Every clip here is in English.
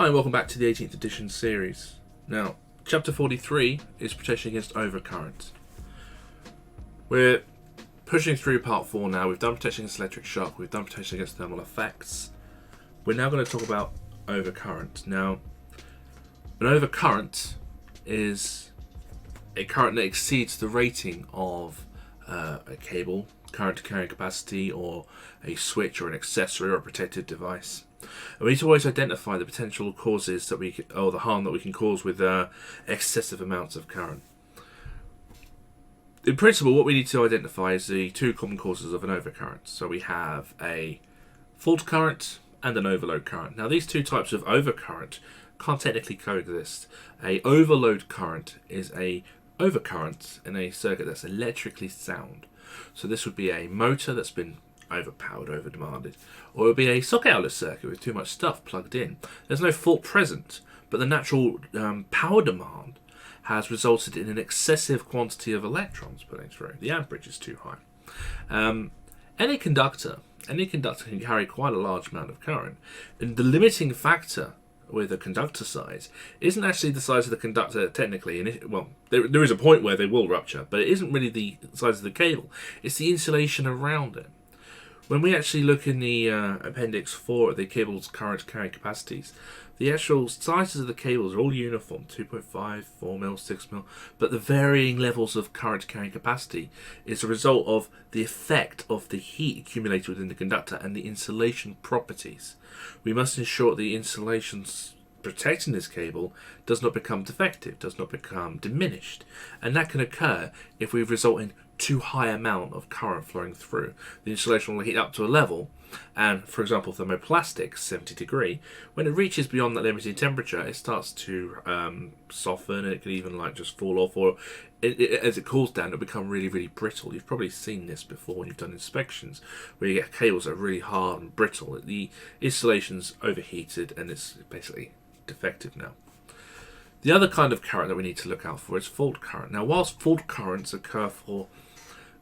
Hi and welcome back to the 18th edition series. Now, chapter 43 is protection against overcurrent. We're pushing through part 4 now. We've done protection against electric shock, we've done protection against thermal effects. We're now going to talk about overcurrent. Now, an overcurrent is a current that exceeds the rating of a cable, current carrying capacity, or a switch, or an accessory, or a protective device. And we need to always identify the potential causes that or the harm that we can cause with excessive amounts of current. In principle, what we need to identify is the two common causes of an overcurrent. So we have a fault current and an overload current. Now, these two types of overcurrent can't technically coexist. A overload current is a overcurrent in a circuit that's electrically sound. So this would be a motor that's been overpowered, overdemanded, or it would be a socket outlet circuit with too much stuff plugged in. There's no fault present, but the natural power demand has resulted in an excessive quantity of electrons putting through. The amperage is too high. Any conductor can carry quite a large amount of current, and the limiting factor with a conductor size isn't actually the size of the conductor technically, and there is a point where they will rupture, but it isn't really the size of the cable, it's the insulation around it. When we actually look in the appendix 4 at the cable's current carrying capacities, the actual sizes of the cables are all uniform, 2.5, 4mm, 6mm, but the varying levels of current carrying capacity is a result of the effect of the heat accumulated within the conductor and the insulation properties. We must ensure the insulation protecting this cable does not become defective, does not become diminished, and that can occur if we result in too high amount of current flowing through. The insulation will heat up to a level, and for example thermoplastic, 70 degree, when it reaches beyond that limiting temperature, it starts to soften, and it can even just fall off, or as it cools down, it'll become really, really brittle. You've probably seen this before when you've done inspections, where you get cables that are really hard and brittle. The insulation's overheated and it's basically defective now. The other kind of current that we need to look out for is fault current. Now, whilst fault currents occur for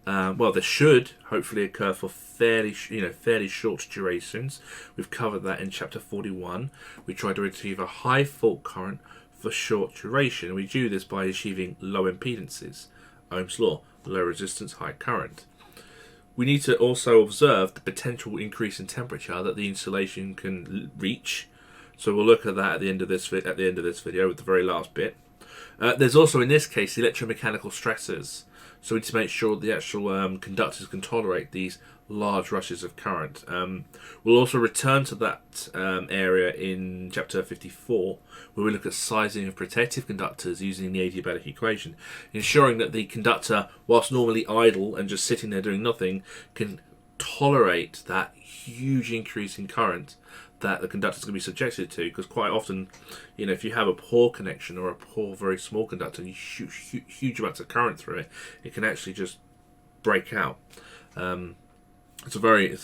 they should hopefully occur for fairly short durations. We've covered that in chapter 41. We try to achieve a high fault current for short duration. We do this by achieving low impedances. Ohm's law: low resistance, high current. We need to also observe the potential increase in temperature that the insulation can reach. So we'll look at that at the end of this video with the very last bit. There's also, in this case, electromechanical stressors. So we need to make sure the actual conductors can tolerate these large rushes of current. We'll also return to that area in chapter 54, where we look at sizing of protective conductors using the adiabatic equation, ensuring that the conductor, whilst normally idle and just sitting there doing nothing, can tolerate that huge increase in current that the conductor is going to be subjected to, because quite often, if you have a poor connection or a poor, very small conductor and you shoot huge amounts of current through it, it can actually just break out. It's a very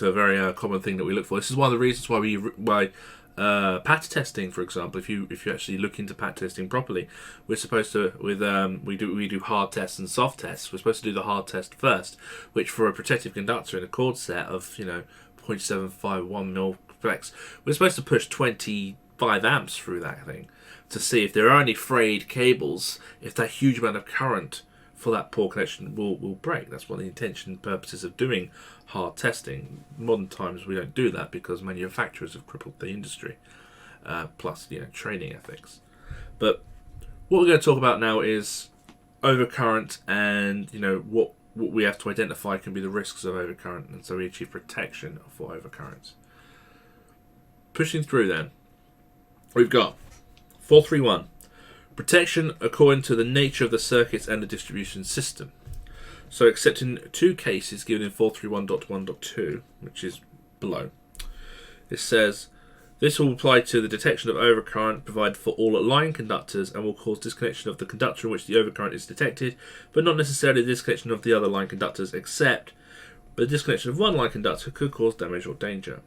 common thing that we look for. This is one of the reasons why pat testing, for example, if you actually look into pat testing properly, we're supposed to we do hard tests and soft tests. We're supposed to do the hard test first, which for a protective conductor in a cord set of 0.751mm flex, we're supposed to push 25 amps through that thing to see if there are any frayed cables, if that huge amount of current for that poor connection will break. That's what the intention and purposes of doing hard testing. Modern times we don't do that because manufacturers have crippled the industry, plus training ethics. But what we're going to talk about now is overcurrent, and what we have to identify can be the risks of overcurrent, and so we achieve protection for overcurrents. Pushing through then, we've got 431, protection according to the nature of the circuits and the distribution system. So except in two cases given in 431.1.2, which is below, it says this will apply to the detection of overcurrent provided for all line conductors and will cause disconnection of the conductor in which the overcurrent is detected, but not necessarily the disconnection of the other line conductors, except the disconnection of one line conductor could cause damage or danger.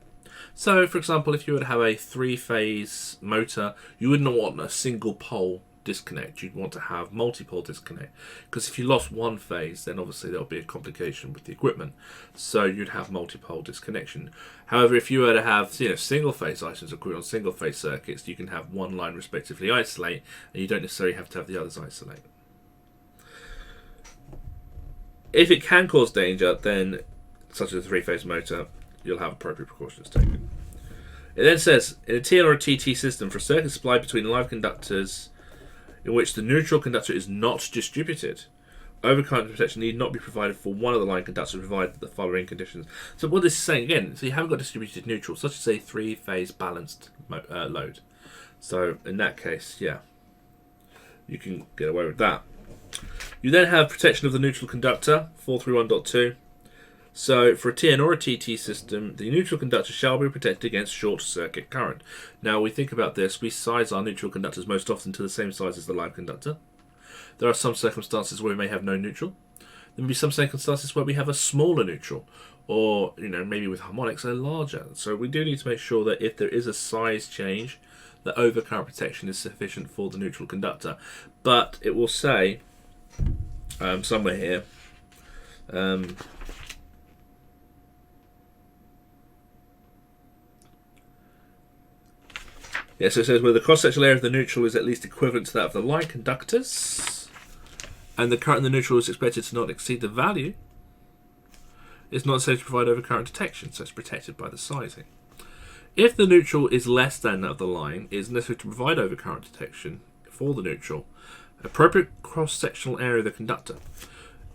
So, for example, if you were to have a three-phase motor, you wouldn't want a single pole disconnect, you'd want to have multi-pole disconnect, because if you lost one phase, then obviously there'll be a complication with the equipment. So you'd have multi-pole disconnection. However, if you were to have single phase items equipped on single phase circuits, you can have one line respectively isolate, and you don't necessarily have to have the others isolate. If it can cause danger, then such as a three-phase motor, you'll have appropriate precautions taken. It then says, in a TN or a TT system, for a circuit supplied between live conductors in which the neutral conductor is not distributed, overcurrent protection need not be provided for one of the line conductors provided the following conditions. So what this is saying again, so you haven't got distributed neutral, such as a three-phase balanced load. So in that case, yeah, you can get away with that. You then have protection of the neutral conductor, 431.2. So, for a TN or a TT system, the neutral conductor shall be protected against short circuit current. Now, we think about this, we size our neutral conductors most often to the same size as the live conductor. There are some circumstances where we may have no neutral. There may be some circumstances where we have a smaller neutral, or, maybe with harmonics, a larger. So, we do need to make sure that if there is a size change, the overcurrent protection is sufficient for the neutral conductor. But it will say, somewhere here, yeah, so it says where the cross-sectional area of the neutral is at least equivalent to that of the line conductors, and the current in the neutral is expected to not exceed the value, it's not necessary to provide overcurrent detection, so it's protected by the sizing. If the neutral is less than that of the line, it is necessary to provide overcurrent detection for the neutral. Appropriate cross-sectional area of the conductor.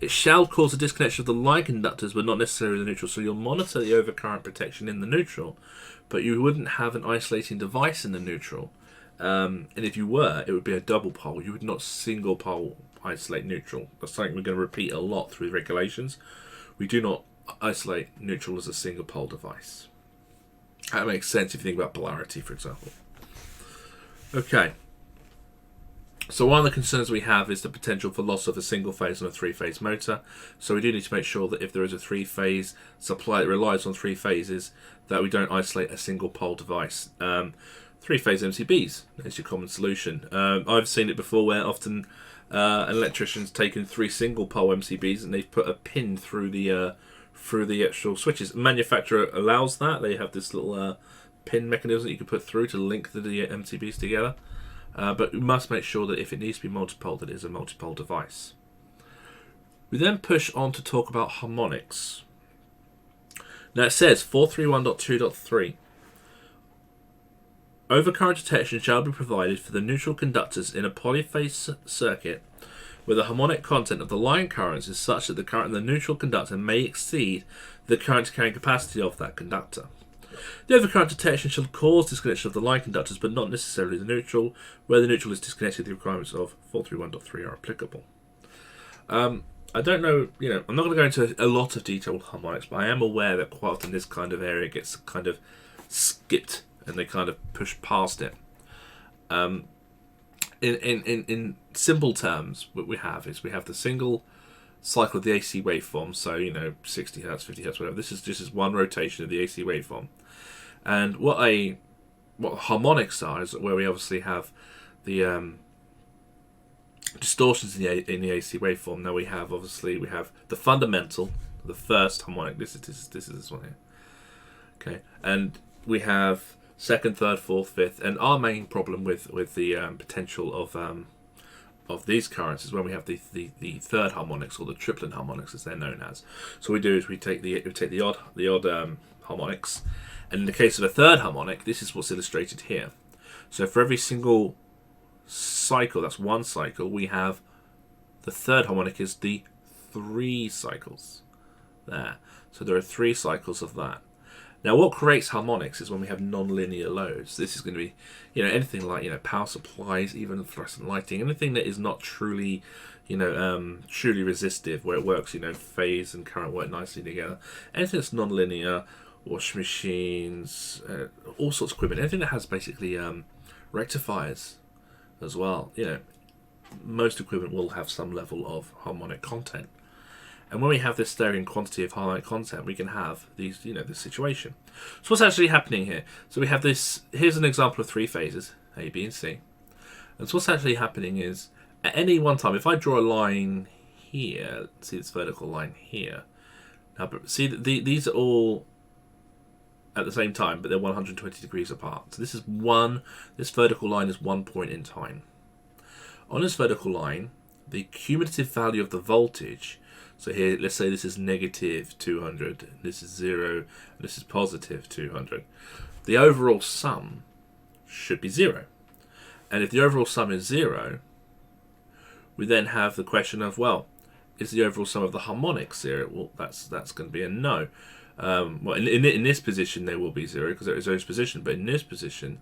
It shall cause a disconnection of the line conductors, but not necessarily the neutral. So you'll monitor the overcurrent protection in the neutral, but you wouldn't have an isolating device in the neutral. And if you were, it would be a double pole. You would not single pole isolate neutral. That's something we're going to repeat a lot through regulations. We do not isolate neutral as a single pole device. That makes sense if you think about polarity, for example. Okay. So one of the concerns we have is the potential for loss of a single phase on a three-phase motor. So we do need to make sure that if there is a three-phase supply that relies on three phases, that we don't isolate a single pole device. Three-phase MCBs is your common solution. I've seen it before where often an electrician's taken three single pole MCBs and they've put a pin through the actual switches. The manufacturer allows that. They have this little pin mechanism that you can put through to link the MCBs together. But we must make sure that if it needs to be multipole, that it is a multipole device. We then push on to talk about harmonics. Now it says 431.2.3 overcurrent detection shall be provided for the neutral conductors in a polyphase circuit where the harmonic content of the line currents is such that the current in the neutral conductor may exceed the current carrying capacity of that conductor. The overcurrent detection shall cause disconnection of the line conductors, but not necessarily the neutral. Where the neutral is disconnected, the requirements of 431.3 are applicable. I don't know, I'm not going to go into a lot of detail with harmonics, but I am aware that quite often this kind of area gets kind of skipped and they kind of push past it. In simple terms, what we have is we have the single cycle of the AC waveform, so 60 Hz, 50 Hz, whatever. This is one rotation of the AC waveform. And what harmonics are is where we obviously have the distortions in the AC waveform. Now we have the fundamental, the first harmonic. This is this one here. Okay, and we have second, third, fourth, fifth, and our main problem with the potential of these currents is when we have the third harmonics, or the triplet harmonics as they're known as. So what we do is we take the odd harmonics, and in the case of a third harmonic, this is what's illustrated here. So for every single cycle, that's one cycle, we have the third harmonic is the 3 cycles there. So there are 3 cycles of that. Now, what creates harmonics is when we have non-linear loads. This is going to be, anything like, power supplies, even fluorescent lighting, anything that is not truly, truly resistive, where it works, phase and current work nicely together. Anything that's non-linear, washing machines, all sorts of equipment, anything that has basically rectifiers as well. Most equipment will have some level of harmonic content. And when we have this staggering quantity of harmonic content, we can have these, this situation. So what's actually happening here? So we have this. Here's an example of 3 phases, A, B, and C. And so what's actually happening is, at any one time, if I draw a line here, see this vertical line here. Now, see, these are all at the same time, but they're 120 degrees apart. So this vertical line is 1 point in time. On this vertical line, the cumulative value of the voltage, so here, let's say this is negative 200, this is 0, and this is positive 200. The overall sum should be 0. And if the overall sum is 0, we then have the question of, well, is the overall sum of the harmonics 0? Well, that's going to be a no. Well, in this position, there will be 0 because there is this position, but in this position,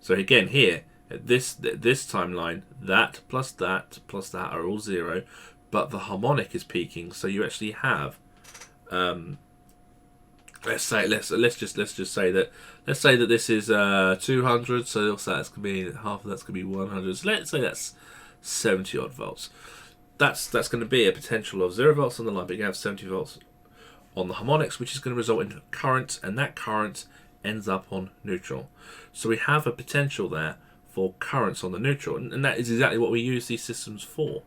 so again here, at this timeline, that plus that are all 0, but the harmonic is peaking, so you actually have, let's just say that this is 200, so that's going to be half of that's going to be 100. So let's say that's 70 odd volts. That's going to be a potential of 0 volts on the line, but you have 70 volts on the harmonics, which is going to result in current, and that current ends up on neutral. So we have a potential there for currents on the neutral, and that is exactly what we use these systems for.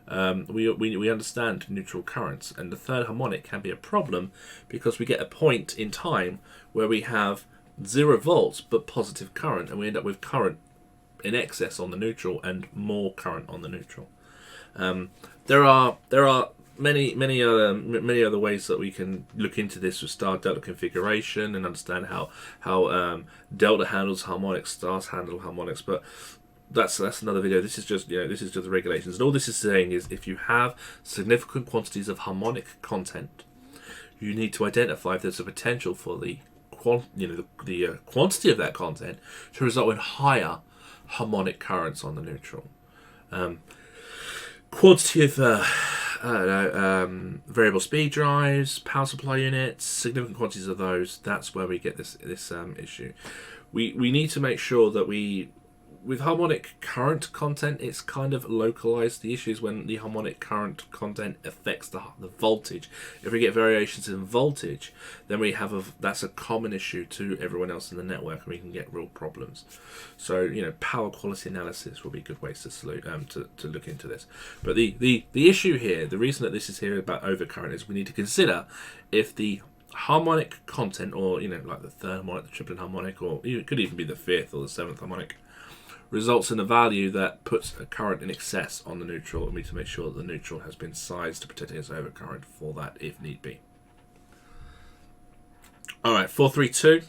We understand neutral currents, and the third harmonic can be a problem because we get a point in time where we have 0 volts but positive current, and we end up with current in excess on the neutral and more current on the neutral. There are many other ways that we can look into this with star delta configuration and understand how delta handles harmonics, stars handle harmonics, but that's another video. This is just the regulations, and all this is saying is if you have significant quantities of harmonic content, you need to identify if there's a potential for the quantity of that content to result in higher harmonic currents on the neutral. Quantity of variable speed drives, power supply units, significant quantities of those, that's where we get this issue. We need to make sure that with harmonic current content, it's kind of localized. The issue is when the harmonic current content affects the voltage. If we get variations in voltage, then that's a common issue to everyone else in the network, and we can get real problems. So, power quality analysis will be good ways to look into this. But the issue here, the reason that this is here about overcurrent, is we need to consider if the harmonic content, or like the third harmonic, the triplet harmonic, or it could even be the fifth or the seventh harmonic, results in a value that puts a current in excess on the neutral, and we need to make sure that the neutral has been sized to protect against overcurrent for that if need be. Alright, 432,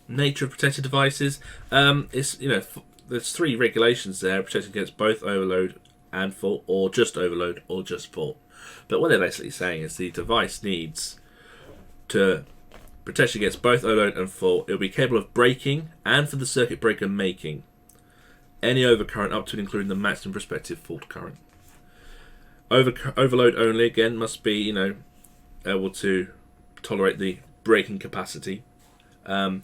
nature of protected devices. There's 3 regulations there, protecting against both overload and fault, or just overload, or just fault. But what they're basically saying is the device needs to protect against both overload and fault. It will be capable of breaking, and for the circuit breaker making, any overcurrent up to and including the maximum prospective fault current. Overload only, again, must be able to tolerate the breaking capacity. When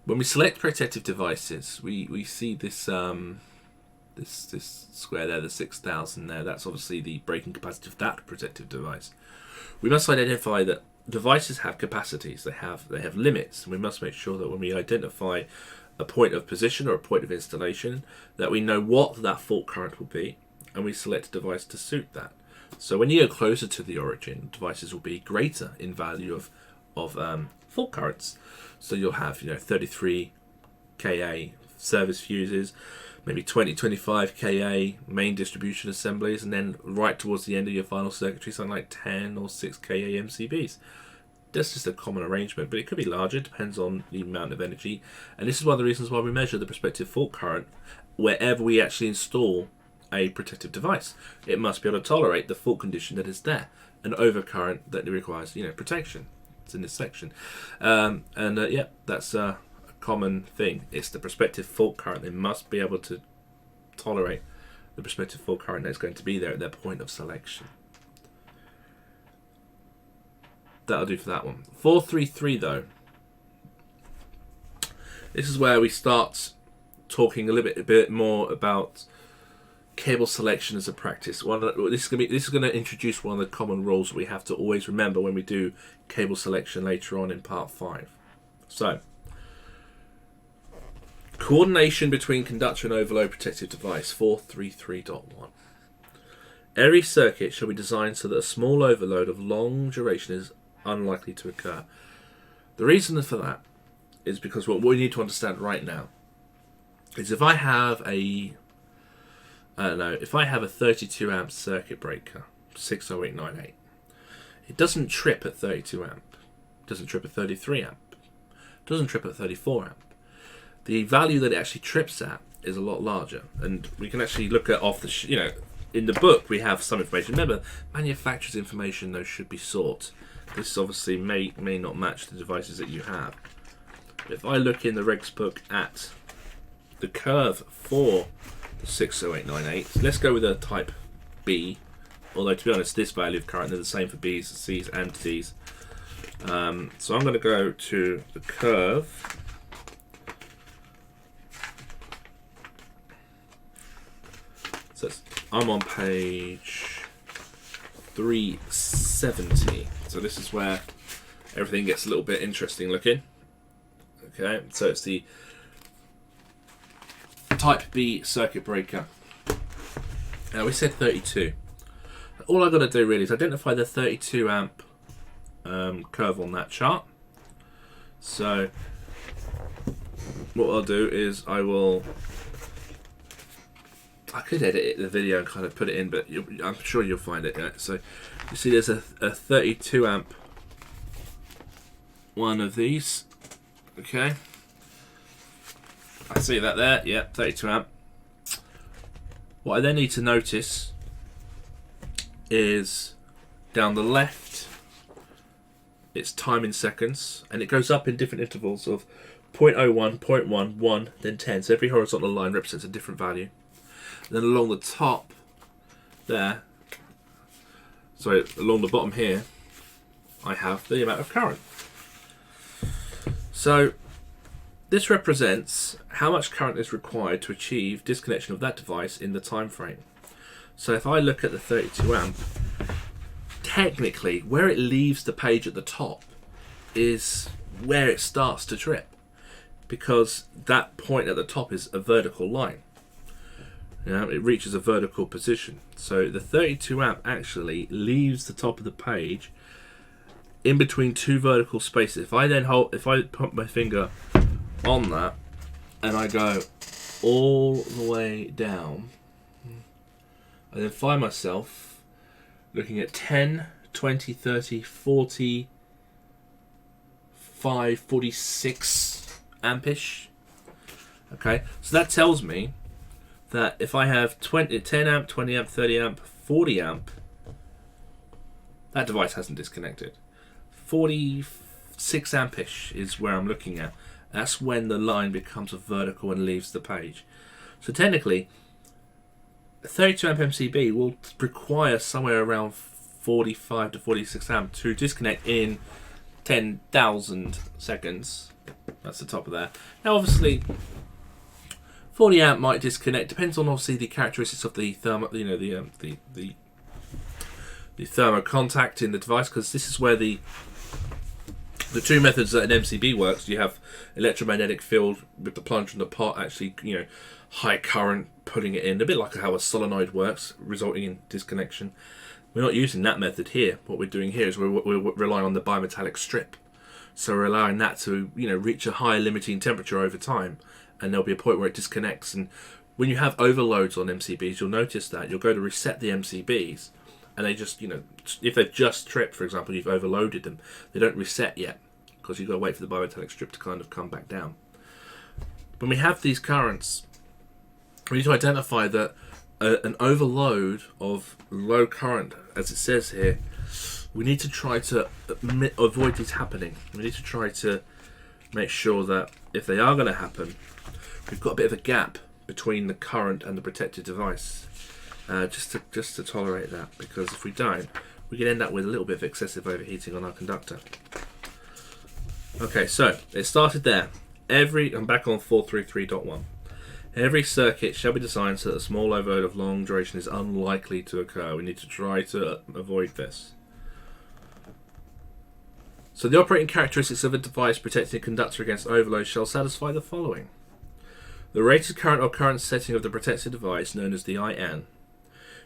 we select protective devices, we see this this square there, the 6,000 there. That's obviously the breaking capacity of that protective device. We must identify that devices have capacities. They have limits, and we must make sure that when we identify a point of position or a point of installation, that we know what that fault current will be, and we select a device to suit that. So when you go closer to the origin, devices will be greater in value of fault currents. So you'll have 33 kA service fuses, maybe 20-25 kA main distribution assemblies, and then right towards the end of your final circuitry, something like 10 or 6 kA MCBs. That's just a common arrangement, but it could be larger, it depends on the amount of energy. And this is one of the reasons why we measure the prospective fault current wherever we actually install a protective device. It must be able to tolerate the fault condition that is there, an overcurrent that requires protection. It's in this section. Yeah, that's a common thing. It's the prospective fault current. They must be able to tolerate the prospective fault current that's going to be there at their point of selection. That'll do for that one. 433 though. This is where we start talking a bit more about cable selection as a practice. This is going to introduce one of the common rules we have to always remember when we do cable selection later on in part 5. So, Coordination between conductor and overload protective device 433.1. Every circuit shall be designed so that a small overload of long duration is unlikely to occur. The reason for that is because what we need to understand right now is if I have a 32 amp circuit breaker, 60898, it doesn't trip at 32 amp, doesn't trip at 33 amp, doesn't trip at 34 amp. The value that it actually trips at is a lot larger, and we can actually look at in the book we have some information. Remember, manufacturer's information though should be sought. This obviously may not match the devices that you have. If I look in the regs book at the curve for the 60898, let's go with a type B, although to be honest this value of current, they're the same for B's, C's and T's. So I'm going to go to the curve. So I'm on page 370. So this is where everything gets a little bit interesting looking. Okay, so it's the type B circuit breaker. Now we said 32. All I've got to do really is identify the 32 amp curve on that chart. So what I'll do is I could edit the video and kind of put it in, but I'm sure you'll find it. Yeah? So you see there's a 32 amp one of these. Okay. I see that there. Yeah, 32 amp. What I then need to notice is down the left, it's time in seconds, and it goes up in different intervals of 0.01, 0.1, 1, then 10. So every horizontal line represents a different value. Then along the top there, along the bottom here, I have the amount of current. So this represents how much current is required to achieve disconnection of that device in the time frame. So if I look at the 32 amp, technically where it leaves the page at the top is where it starts to trip, because that point at the top is a vertical line. It reaches a vertical position. So the 32 amp actually leaves the top of the page in between two vertical spaces. If I put my finger on that and I go all the way down, I then find myself looking at 10, 20, 30, 40, 46 ampish. Okay, so that tells me that if I have 10 amp, 20 amp, 30 amp, 40 amp, that device hasn't disconnected. 46 ampish is where I'm looking at. That's when the line becomes a vertical and leaves the page. So technically, a 32 amp MCB will require somewhere around 45 to 46 amp to disconnect in 10,000 seconds. That's the top of that. Now obviously 40 amp might disconnect, depends on obviously the characteristics of the thermo, the thermo contact in the device, because this is where the two methods that an MCB works. You have electromagnetic field with the plunger and the pot actually, high current putting it in, a bit like how a solenoid works, resulting in disconnection. We're not using that method here. What we're doing here is we're relying on the bimetallic strip. So we're allowing that to reach a high limiting temperature over time, and there'll be a point where it disconnects. And when you have overloads on MCBs, you'll notice that you'll go to reset the MCBs, and they just, if they've just tripped, for example, you've overloaded them, they don't reset yet, because you've got to wait for the bimetallic strip to kind of come back down. When we have these currents, we need to identify that an overload of low current, as it says here, we need to try to avoid these happening. We need to try to make sure that if they are going to happen, we've got a bit of a gap between the current and the protected device, just to tolerate that, because if we don't, we can end up with a little bit of excessive overheating on our conductor. Okay, so it started there. I'm back on 433.1. Every circuit shall be designed so that a small overload of long duration is unlikely to occur. We need to try to avoid this. So the operating characteristics of a device protecting a conductor against overload shall satisfy the following. The rated current or current setting of the protected device, known as the IN,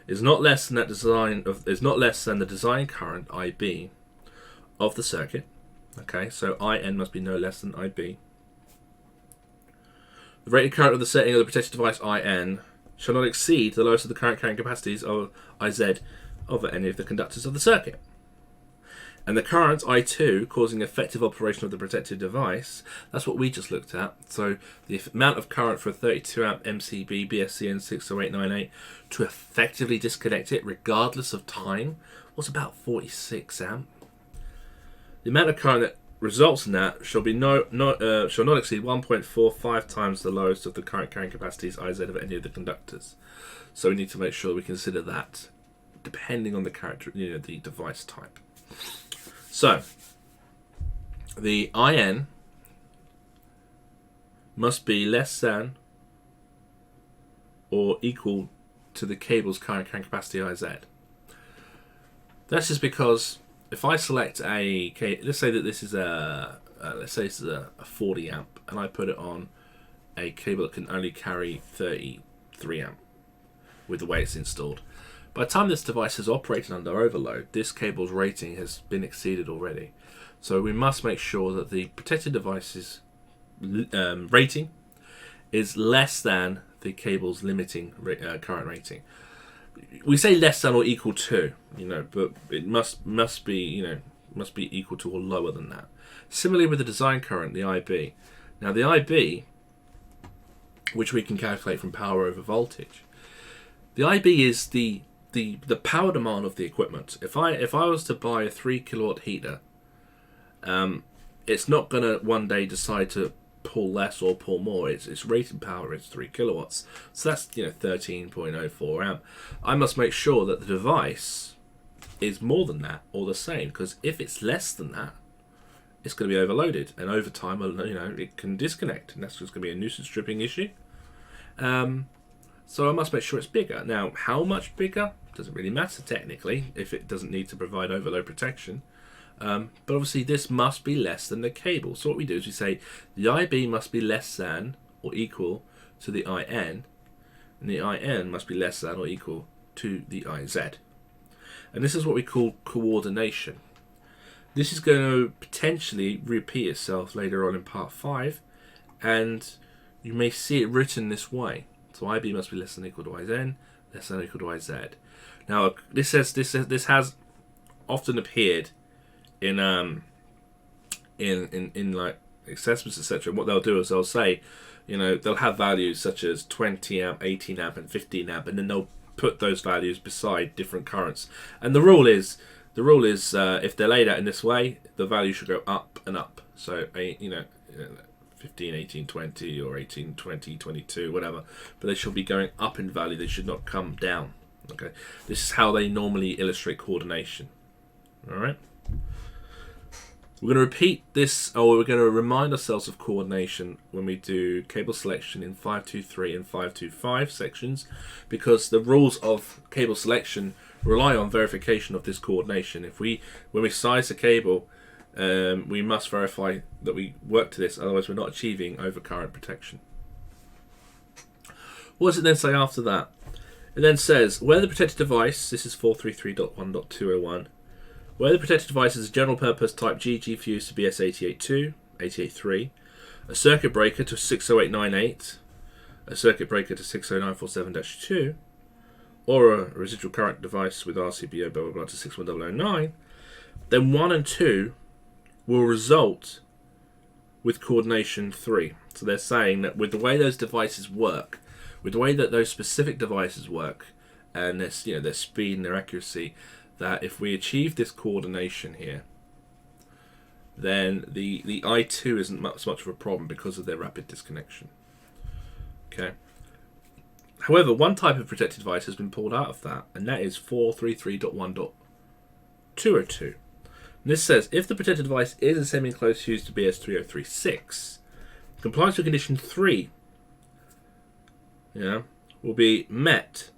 is not less than the design current IB of the circuit. Okay, so IN must be no less than IB. The rated current of the setting of the protected device IN shall not exceed the lowest of the current carrying capacities of IZ of any of the conductors of the circuit. And the current I2 causing effective operation of the protected device, that's what we just looked at. So the amount of current for a 32 amp MCB BSCN 60898 to effectively disconnect it regardless of time was about 46 amp. The amount of current that results in that shall not exceed 1.45 times the lowest of the current carrying capacities IZ of any of the conductors. So we need to make sure we consider that depending on the the device type. So the IN must be less than or equal to the cable's current carrying capacity IZ. That's just because if I select let's say that this is a 40 amp, and I put it on a cable that can only carry 33 amp with the way it's installed. By the time this device is operating under overload, this cable's rating has been exceeded already. So we must make sure that the protected device's rating is less than the cable's limiting current rating. We say less than or equal to, but it must be equal to or lower than that. Similarly with the design current, the IB. Now the IB, which we can calculate from power over voltage, the IB is the power demand of the equipment. If I was to buy a 3 kilowatt heater, it's not going to one day decide to pull less or pull more. Its rated power is 3 kilowatts, so that's 13.04 amp. I must make sure that the device is more than that or the same, because if it's less than that, it's going to be overloaded, and over time, it can disconnect, and that's just going to be a nuisance stripping issue. So I must make sure it's bigger. Now, how much bigger doesn't really matter technically if it doesn't need to provide overload protection. But obviously this must be less than the cable. So what we do is we say the IB must be less than or equal to the IN, and the IN must be less than or equal to the IZ. And this is what we call coordination. This is going to potentially repeat itself later on in part 5, and you may see it written this way. So IB must be less than or equal to IN, less than or equal to IZ. Now this has often appeared in like assessments, etc. What they'll do is they'll say, they'll have values such as 20 amp, 18 amp, and 15 amp, and then they'll put those values beside different currents. And the rule is if they're laid out in this way, the value should go up and up. So 15, 18, 20, or 18, 20, 22, whatever. But they should be going up in value. They should not come down. Okay, this is how they normally illustrate coordination. All right. We're going to repeat this, or we're going to remind ourselves of coordination when we do cable selection in 523 and 525 sections, because the rules of cable selection rely on verification of this coordination. When we size a cable, we must verify that we work to this, otherwise we're not achieving overcurrent protection. What does it then say after that? It then says, where the protected device, this is 433.1.201, where the protected device is a general purpose type GG fuse to BS882, 883, a circuit breaker to 60898, a circuit breaker to 60947-2, or a residual current device with RCBO blah blah blah to 61009, then 1 and 2 will result with coordination 3. So they're saying that with the way those devices work, with the way that those specific devices work, and their speed and their accuracy, that if we achieve this coordination here, then the I2 isn't much of a problem because of their rapid disconnection. Okay. However, one type of protected device has been pulled out of that, and that is 433.1.202. This says, if the protected device is a semi-enclosed fuse to BS3036, compliance with condition 3 will be met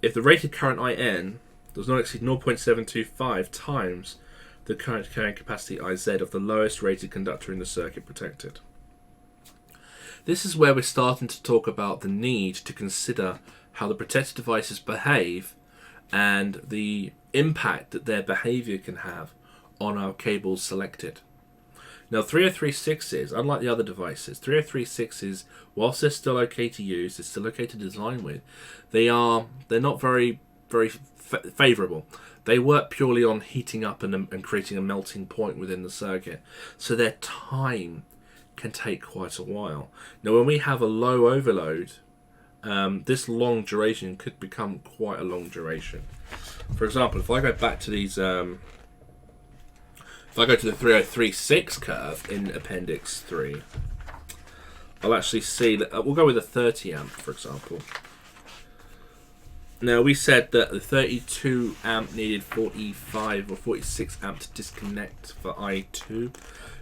if the rated current IN does not exceed 0.725 times the current carrying capacity IZ of the lowest rated conductor in the circuit protected. This is where we're starting to talk about the need to consider how the protected devices behave and the impact that their behavior can have on our cables selected. Now 3036s, unlike the other devices, 3036s, whilst they're still okay to use, they're still okay to design with, they're not very favourable. They work purely on heating up and creating a melting point within the circuit, so their time can take quite a while. Now when we have a low overload, this long duration could become quite a long duration. For example, if I go back to these, if I go to the 3036 curve in Appendix 3, I'll actually see that we'll go with a 30 amp, for example. Now we said that the 32 amp needed 45 or 46 amp to disconnect for I2.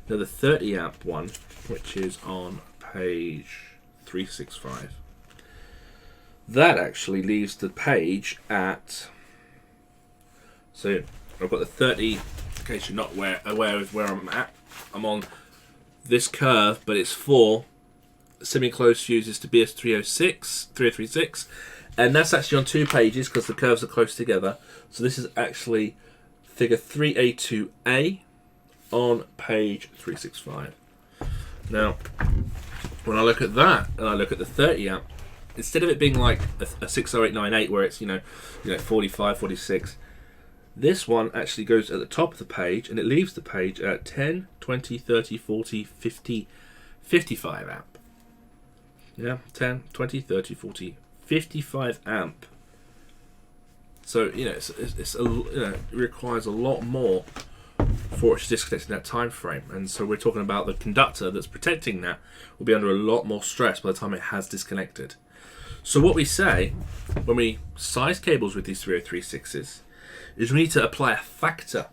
Now the 30 amp one, which is on page 365, that actually leaves the page at, so I've got the 30, in case you're not aware of where I'm at, I'm on this curve, but it's for semi-closed fuses to BS306, 336, and that's actually on 2 pages because the curves are close together. So this is actually figure 3A2A on page 365. Now, when I look at that and I look at the 30 amp, instead of it being like a 60898 where it's 45, 46, this one actually goes at the top of the page and it leaves the page at 10, 20, 30, 40, 50, 55 amp. Yeah, 10, 20, 30, 40, 55 amp. So it requires a lot more for it to disconnect in that time frame, and so we're talking about the conductor that's protecting that will be under a lot more stress by the time it has disconnected. So what we say when we size cables with these 3036s is we need to apply a factor,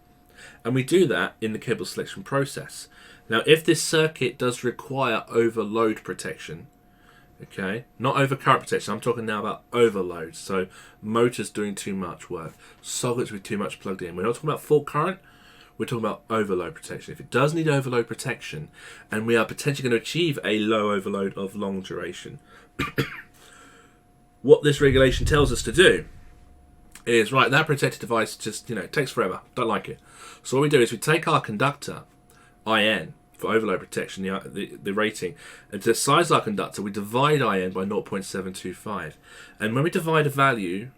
and we do that in the cable selection process. Now if this circuit does require overload protection, okay, not overcurrent protection, I'm talking now about overload, so motors doing too much work, sockets with too much plugged in, we're not talking about full current, we're talking about overload protection. If it does need overload protection and we are potentially going to achieve a low overload of long duration, what this regulation tells us to do is, right, that protected device just takes forever, don't like it. So what we do is we take our conductor IN for overload protection, the rating, and to size our conductor we divide IN by 0.725, and when we divide a value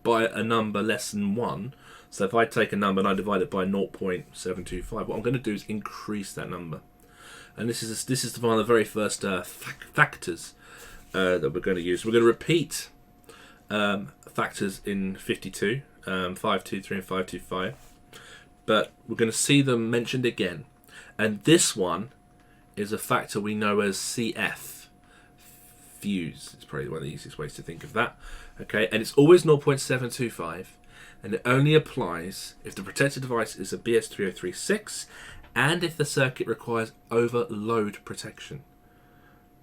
by a number less than 1, so if I take a number and I divide it by 0.725, what I'm going to do is increase that number, and this is one of the very first factors that we're going to use. We're going to repeat factors in 52, 523 and 525, but we're going to see them mentioned again. And this one is a factor we know as CF, fuse. It's probably one of the easiest ways to think of that. Okay, and it's always 0.725, and it only applies if the protected device is a BS3036 and if the circuit requires overload protection.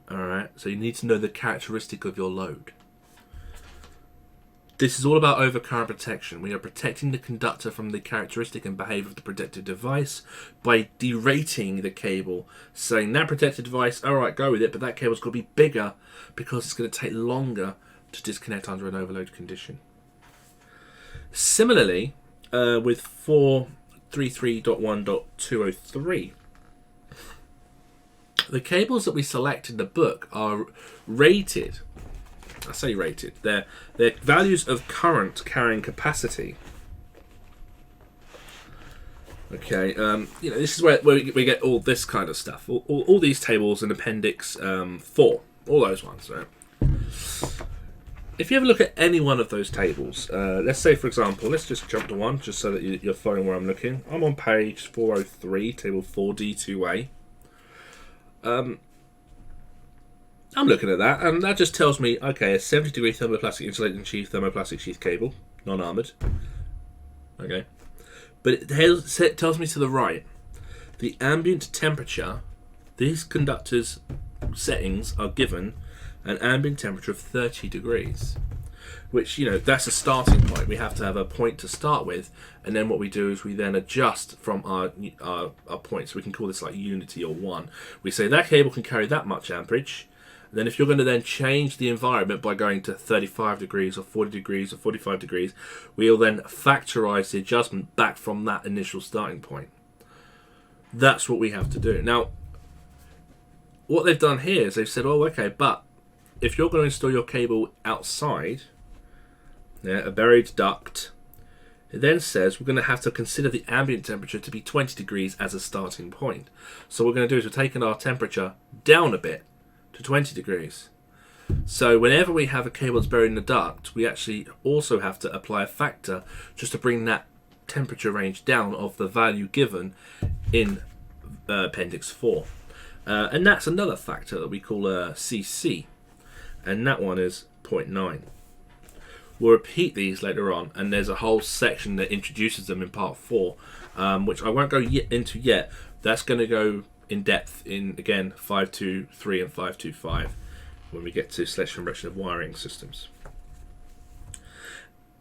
Alright, so you need to know the characteristic of your load. This is all about overcurrent protection. We are protecting the conductor from the characteristic and behavior of the protected device by derating the cable, saying that protected device, alright, go with it, but that cable's got to be bigger because it's going to take longer to disconnect under an overload condition. Similarly, with 433.1.203, the cables that we select in the book are rated. I say rated. They're values of current carrying capacity. Okay, this is where we get all this kind of stuff. All these tables in Appendix 4, all those ones. Right? If you ever look at any one of those tables, let's say, for example, let's just jump to one, just so that you're following where I'm looking. I'm on page 403, table 4D2A. I'm looking at that, and that just tells me, okay, a 70-degree thermoplastic insulated sheath, thermoplastic sheath cable, non-armoured. Okay. But it tells me to the right, the ambient temperature, these conductors' settings are given an ambient temperature of 30 degrees. which, that's a starting point. We have to have a point to start with, and then what we do is we then adjust from our points. We can call this like unity or 1. We say that cable can carry that much amperage, and then if you're going to then change the environment by going to 35 degrees or 40 degrees or 45 degrees, we'll then factorize the adjustment back from that initial starting point. That's what we have to do. Now, what they've done here is they've said, oh, okay, but if you're going to install your cable outside, a buried duct, it then says we're going to have to consider the ambient temperature to be 20 degrees as a starting point. So what we're going to do is we're taking our temperature down a bit to 20 degrees. So whenever we have a cable that's buried in the duct, we actually also have to apply a factor just to bring that temperature range down of the value given in Appendix 4. And that's another factor that we call CC, and that one is 0.9. We'll repeat these later on, and there's a whole section that introduces them in part 4, which I won't go into yet. That's going to go in depth in, again, 523 and 525 when we get to selection and direction of wiring systems.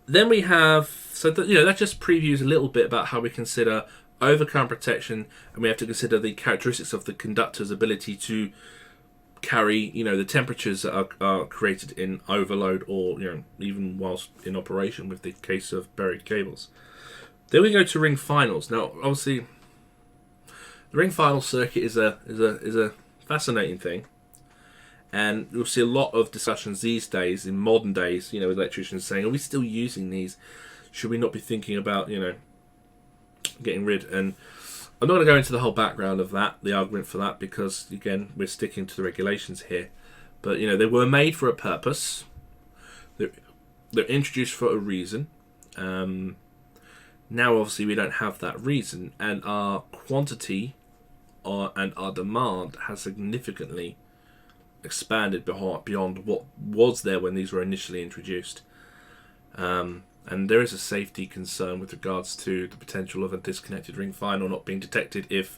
Then we have, so that just previews a little bit about how we consider overcurrent protection, and we have to consider the characteristics of the conductor's ability to carry, the temperatures that are created in overload, or even whilst in operation with the case of buried cables. Then we go to ring finals. Now, obviously, the ring final circuit is a fascinating thing, and you'll see a lot of discussions these days, in modern days, with electricians saying, "Are we still using these? Should we not be thinking about, getting rid?" And I'm not going to go into the whole background of that, the argument for that, because, again, we're sticking to the regulations here. But, they were made for a purpose. They're introduced for a reason. Now, obviously, we don't have that reason, and our quantity and our demand has significantly expanded beyond what was there when these were initially introduced. And there is a safety concern with regards to the potential of a disconnected ring final not being detected if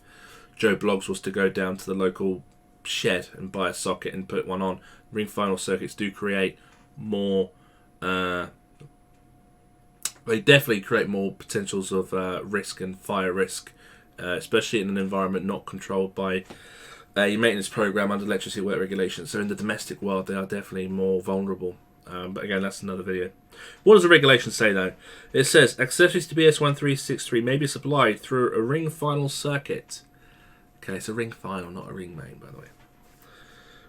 Joe Bloggs was to go down to the local shed and buy a socket and put one on. Ring final circuits do create more, they definitely create more potentials of risk and fire risk, especially in an environment not controlled by a maintenance program under electricity work regulations. So in the domestic world, they are definitely more vulnerable. But again, that's another video. What does the regulation say, though? It says, accessories to BS1363 may be supplied through a ring final circuit. Okay, it's a ring final, not a ring main, by the way.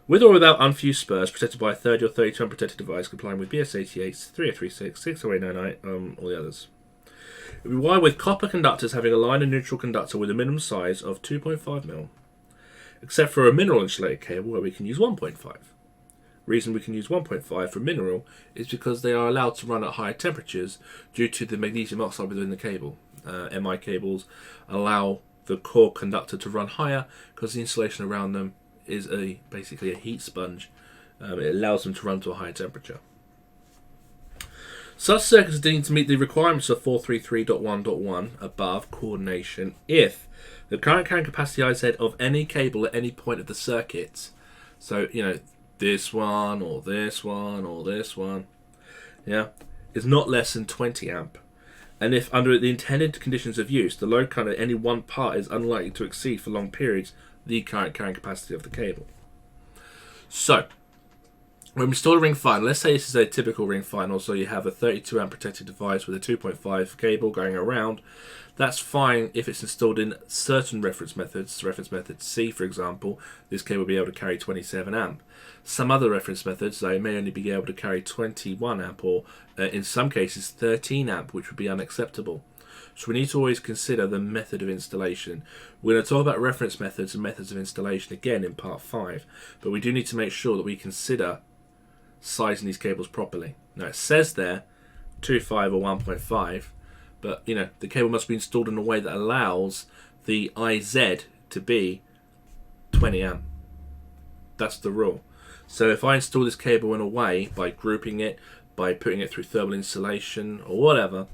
With or without unfused spurs, protected by a 30 or 32 unprotected device, complying with BS88, 3036, 60899, all the others. It will be wired with copper conductors having a line and neutral conductor with a minimum size of 2.5mm, except for a mineral insulated cable where we can use 1.5. Reason we can use 1.5 for mineral is because they are allowed to run at higher temperatures due to the magnesium oxide within the cable. MI cables allow the core conductor to run higher because the insulation around them is basically a heat sponge. It allows them to run to a higher temperature. Such circuits are deemed to meet the requirements of 433.1.1 above coordination if the current carrying capacity IZ of any cable at any point of the circuit, so this one or this one or this one, is not less than 20 amp. And if under the intended conditions of use, the load current at any one part is unlikely to exceed for long periods the current carrying capacity of the cable. So, when we install a ring final, let's say this is a typical ring final, so you have a 32 amp protected device with a 2.5 cable going around. That's fine if it's installed in certain reference methods. Reference method C, for example, this cable will be able to carry 27 amp. Some other reference methods, they may only be able to carry 21 amp, or in some cases 13 amp, which would be unacceptable. So we need to always consider the method of installation. We're going to talk about reference methods and methods of installation again in part 5, but we do need to make sure that we consider sizing these cables properly. Now it says there 2.5 or 1.5, but the cable must be installed in a way that allows the IZ to be 20 amp. That's the rule. So if I install this cable in a way, by grouping it, by putting it through thermal insulation or whatever,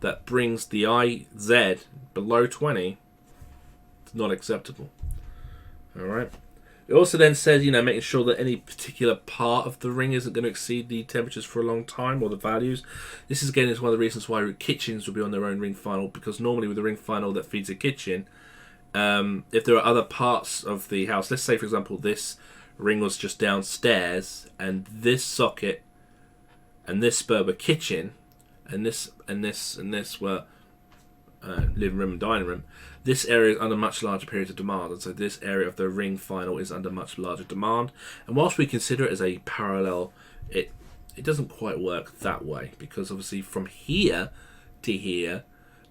that brings the IZ below 20, it's not acceptable. Alright? It also then says, making sure that any particular part of the ring isn't going to exceed the temperatures for a long time, or the values. This is again one of the reasons why kitchens will be on their own ring final, because normally with a ring final that feeds a kitchen, if there are other parts of the house, let's say for example this ring was just downstairs, and this socket and this spur were kitchen, and this were living room and dining room, this area is under much larger periods of demand, and so this area of the ring final is under much larger demand. And whilst we consider it as a parallel, it doesn't quite work that way, because obviously from here to here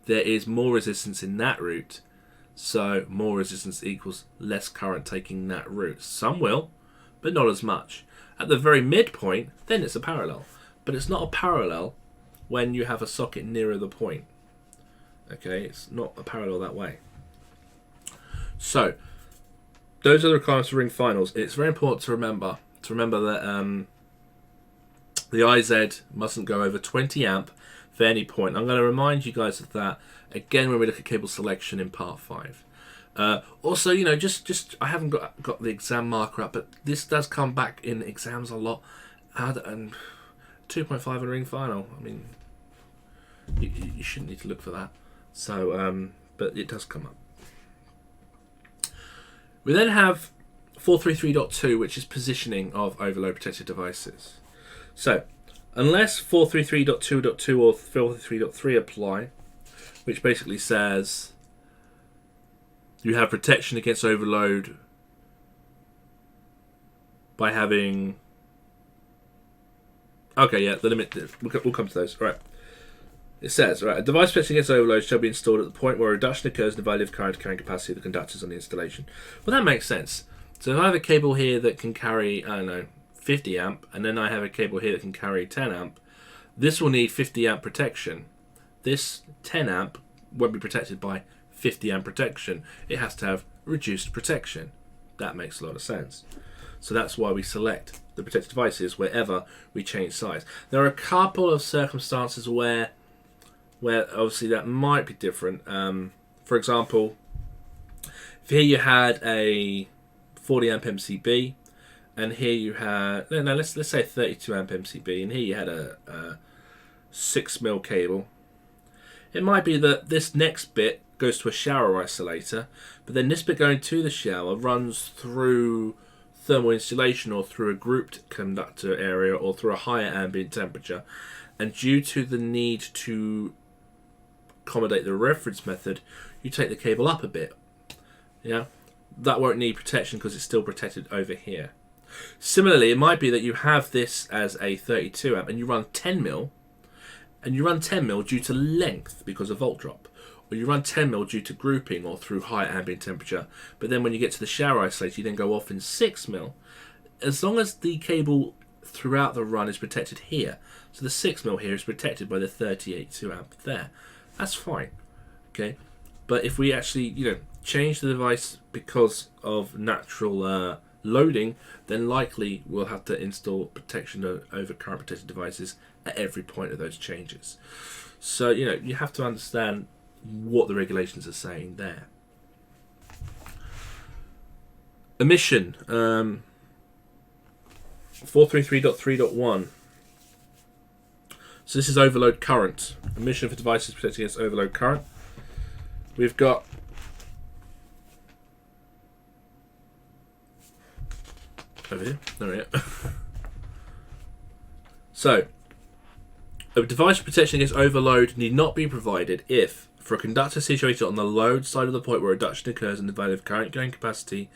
there is more resistance in that route, so more resistance equals less current taking that route. Some will, but not as much. At the very midpoint, then it's a parallel, but it's not a parallel when you have a socket nearer the point. Okay, it's not a parallel that way. So, those are the requirements for ring finals. It's very important to remember that the IZ mustn't go over 20 amp for any point. I'm going to remind you guys of that again when we look at cable selection in part 5. Also, just I haven't got the exam marker up, but this does come back in exams a lot. And 2.5 in ring final. I mean, you shouldn't need to look for that. So, but it does come up. We then have 433.2, which is positioning of overload protected devices. So, unless 433.2.2 or 433.3 apply, which basically says you have protection against overload by having... Okay, yeah, the limit... We'll come to those. All right. It says, right, a device protection against overload shall be installed at the point where a reduction occurs in the value of current carrying capacity of the conductors on the installation. Well, that makes sense. So if I have a cable here that can carry, 50 amp, and then I have a cable here that can carry 10 amp, this will need 50 amp protection. This 10 amp won't be protected by 50 amp protection. It has to have reduced protection. That makes a lot of sense. So that's why we select the protected devices wherever we change size. There are a couple of circumstances where obviously that might be different. For example, if here you had a 40 amp MCB, and here you had let's say 32 amp MCB, and here you had a 6mm cable. It might be that this next bit goes to a shower isolator, but then this bit going to the shower runs through thermal insulation or through a grouped conductor area or through a higher ambient temperature, and due to the need to accommodate the reference method, you take the cable up a bit. Yeah, that won't need protection because it's still protected over here. Similarly, it might be that you have this as a 32 amp and you run 10mm, and you run 10mm due to length because of volt drop, or you run 10mm due to grouping or through high ambient temperature, but then when you get to the shower isolator you then go off in 6mm. As long as the cable throughout the run is protected here, so the 6mm here is protected by the 38.2 amp there, that's fine. Okay, but if we actually change the device because of natural loading, then likely we'll have to install protection over current protected devices at every point of those changes. So you have to understand what the regulations are saying there. Omission 433.3.1. So this is overload current. Omission for devices protected against overload current. We've got over here. There we go. So, a device for protection against overload need not be provided if, for a conductor situated on the load side of the point where reduction occurs in the value of current carrying capacity,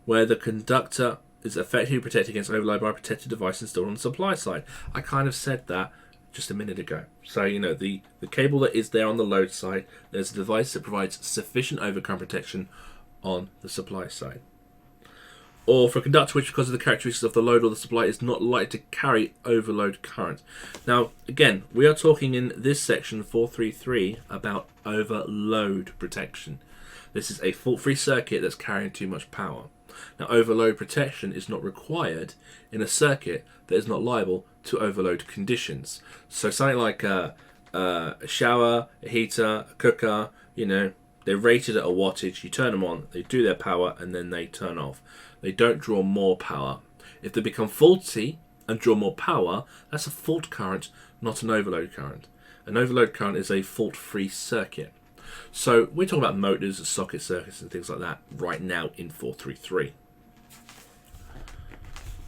where the conductor is effectively protected against overload by a protected device installed on the supply side. I kind of said that just a minute ago. So, the cable that is there on the load side, there's a device that provides sufficient overcurrent protection on the supply side. Or for a conductor which, because of the characteristics of the load or the supply, is not likely to carry overload current. Now, again, we are talking in this section 433 about overload protection. This is a fault-free circuit that's carrying too much power. Now, overload protection is not required in a circuit that is not liable to overload conditions. So something like a shower, a heater, a cooker, They're rated at a wattage. You turn them on, they do their power, and then they turn off. They don't draw more power. If they become faulty and draw more power, that's a fault current, not an overload current. An overload current is a fault-free circuit. So we're talking about motors, socket circuits, and things like that right now in 433.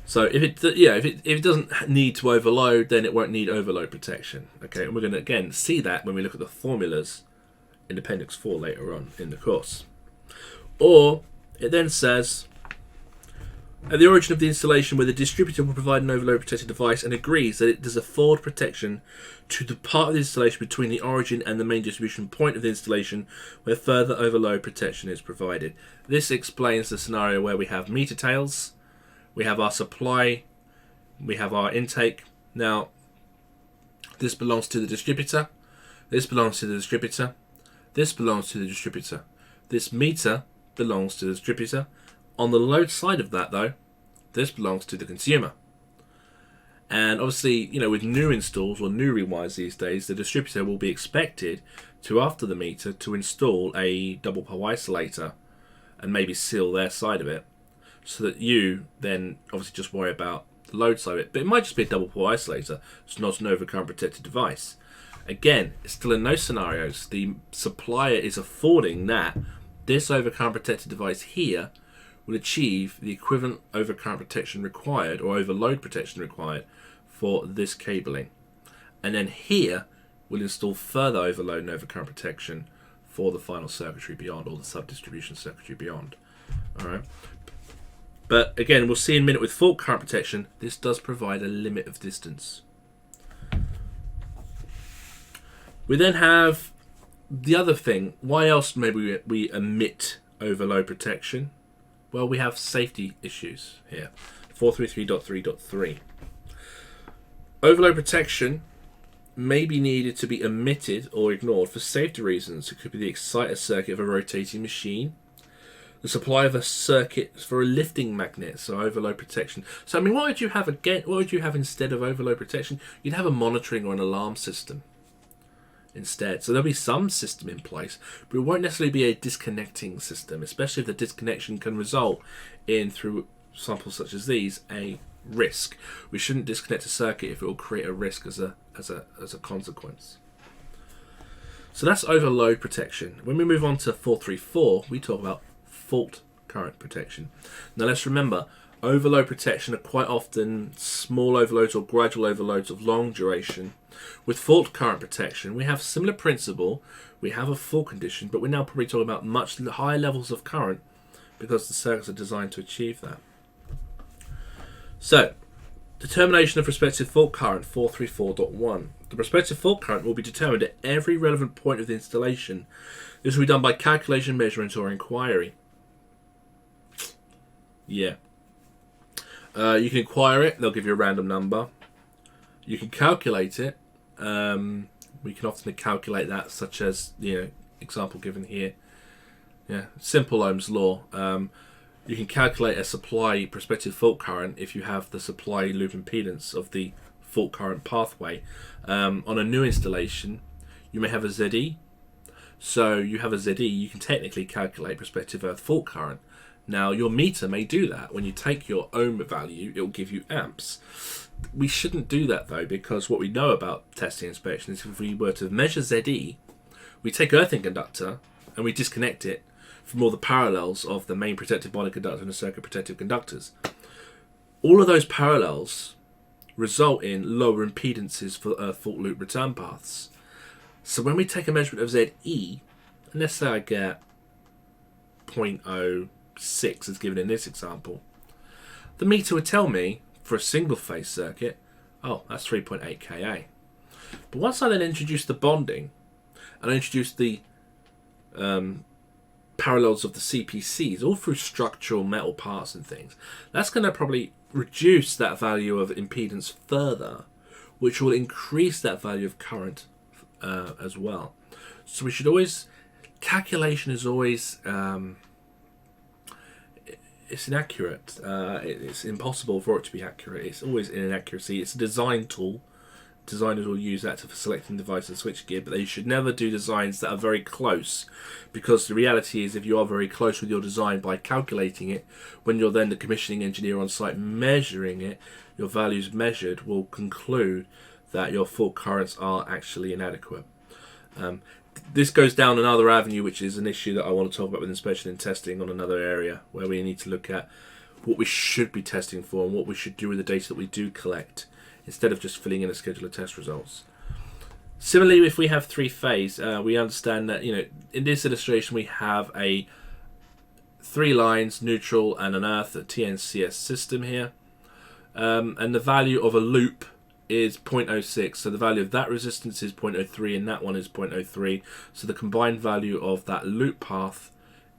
So if it doesn't need to overload, then it won't need overload protection. Okay, and we're going to again see that when we look at the formulas in Appendix 4 later on in the course. Or it then says, at the origin of the installation where the distributor will provide an overload protected device and agrees that it does afford protection to the part of the installation between the origin and the main distribution point of the installation where further overload protection is provided. This explains the scenario where we have meter tails, we have our supply, we have our intake. Now, this belongs to the distributor, this belongs to the distributor, this belongs to the distributor. This meter belongs to the distributor. On the load side of that, though, this belongs to the consumer. And obviously, with new installs or new rewires these days, the distributor will be expected to, after the meter, to install a double pole isolator and maybe seal their side of it, so that you then obviously just worry about the load side of it. But it might just be a double pole isolator. It's not an overcurrent protected device. Again, it's still in those scenarios, the supplier is affording that this overcurrent protected device here will achieve the equivalent overcurrent protection required or overload protection required for this cabling. And then here we'll install further overload and overcurrent protection for the final circuitry beyond, or the sub-distribution circuitry beyond. Alright. But again, we'll see in a minute with fault current protection, this does provide a limit of distance. We then have the other thing. Why else maybe we omit overload protection? Well, we have safety issues here. 433.3.3. Overload protection may be needed to be omitted or ignored for safety reasons. It could be the exciter circuit of a rotating machine, the supply of a circuit for a lifting magnet, so overload protection. So, I mean, what would you have again? What would you have instead of overload protection? You'd have a monitoring or an alarm system instead. So there'll be some system in place, but it won't necessarily be a disconnecting system, especially if the disconnection can result in, through samples such as these, a risk. We shouldn't disconnect a circuit if it will create a risk as a consequence. So that's overload protection. When we move on to 434, we talk about fault current protection. Now let's remember, overload protection are quite often small overloads or gradual overloads of long duration. With fault current protection, we have similar principle. We have a fault condition, but we're now probably talking about much higher levels of current because the circuits are designed to achieve that. So, determination of respective fault current 434.1. The respective fault current will be determined at every relevant point of the installation. This will be done by calculation, measurement, or inquiry. Yeah. You can inquire it, they'll give you a random number. You can calculate it. We can often calculate that, such as, example given here. Yeah, simple Ohm's law. You can calculate a supply prospective fault current if you have the supply loop impedance of the fault current pathway. On a new installation, you may have a ZE. So you have a ZE, you can technically calculate prospective earth fault current. Now, your meter may do that. When you take your ohm value, it will give you amps. We shouldn't do that, though, because what we know about testing inspection is if we were to measure ZE, we take earthing conductor and we disconnect it from all the parallels of the main protective body conductor and the circuit protective conductors. All of those parallels result in lower impedances for earth fault loop return paths. So when we take a measurement of ZE, and let's say I get 0.06 as given in this example, the meter would tell me for a single phase circuit, oh, that's 3.8 kA. But once I then introduce the bonding and I introduce the parallels of the CPCs, all through structural metal parts and things, that's going to probably reduce that value of impedance further, which will increase that value of current as well. So we should always, calculation is always, it's inaccurate. It's impossible for it to be accurate. It's always an inaccuracy. It's a design tool, designers will use that for selecting device and switchgear, but they should never do designs that are very close, because the reality is if you are very close with your design by calculating it, when you're then the commissioning engineer on site measuring it, your values measured will conclude that your fault currents are actually inadequate. This goes down another avenue, which is an issue that I want to talk about with inspection and testing on another area, where we need to look at what we should be testing for and what we should do with the data that we do collect, instead of just filling in a schedule of test results. Similarly, if we have three-phase, we understand that, in this illustration we have a 3 lines, neutral and an earth, a TNCS system here, and the value of a loop is 0.06, so the value of that resistance is 0.03 and that one is 0.03, so the combined value of that loop path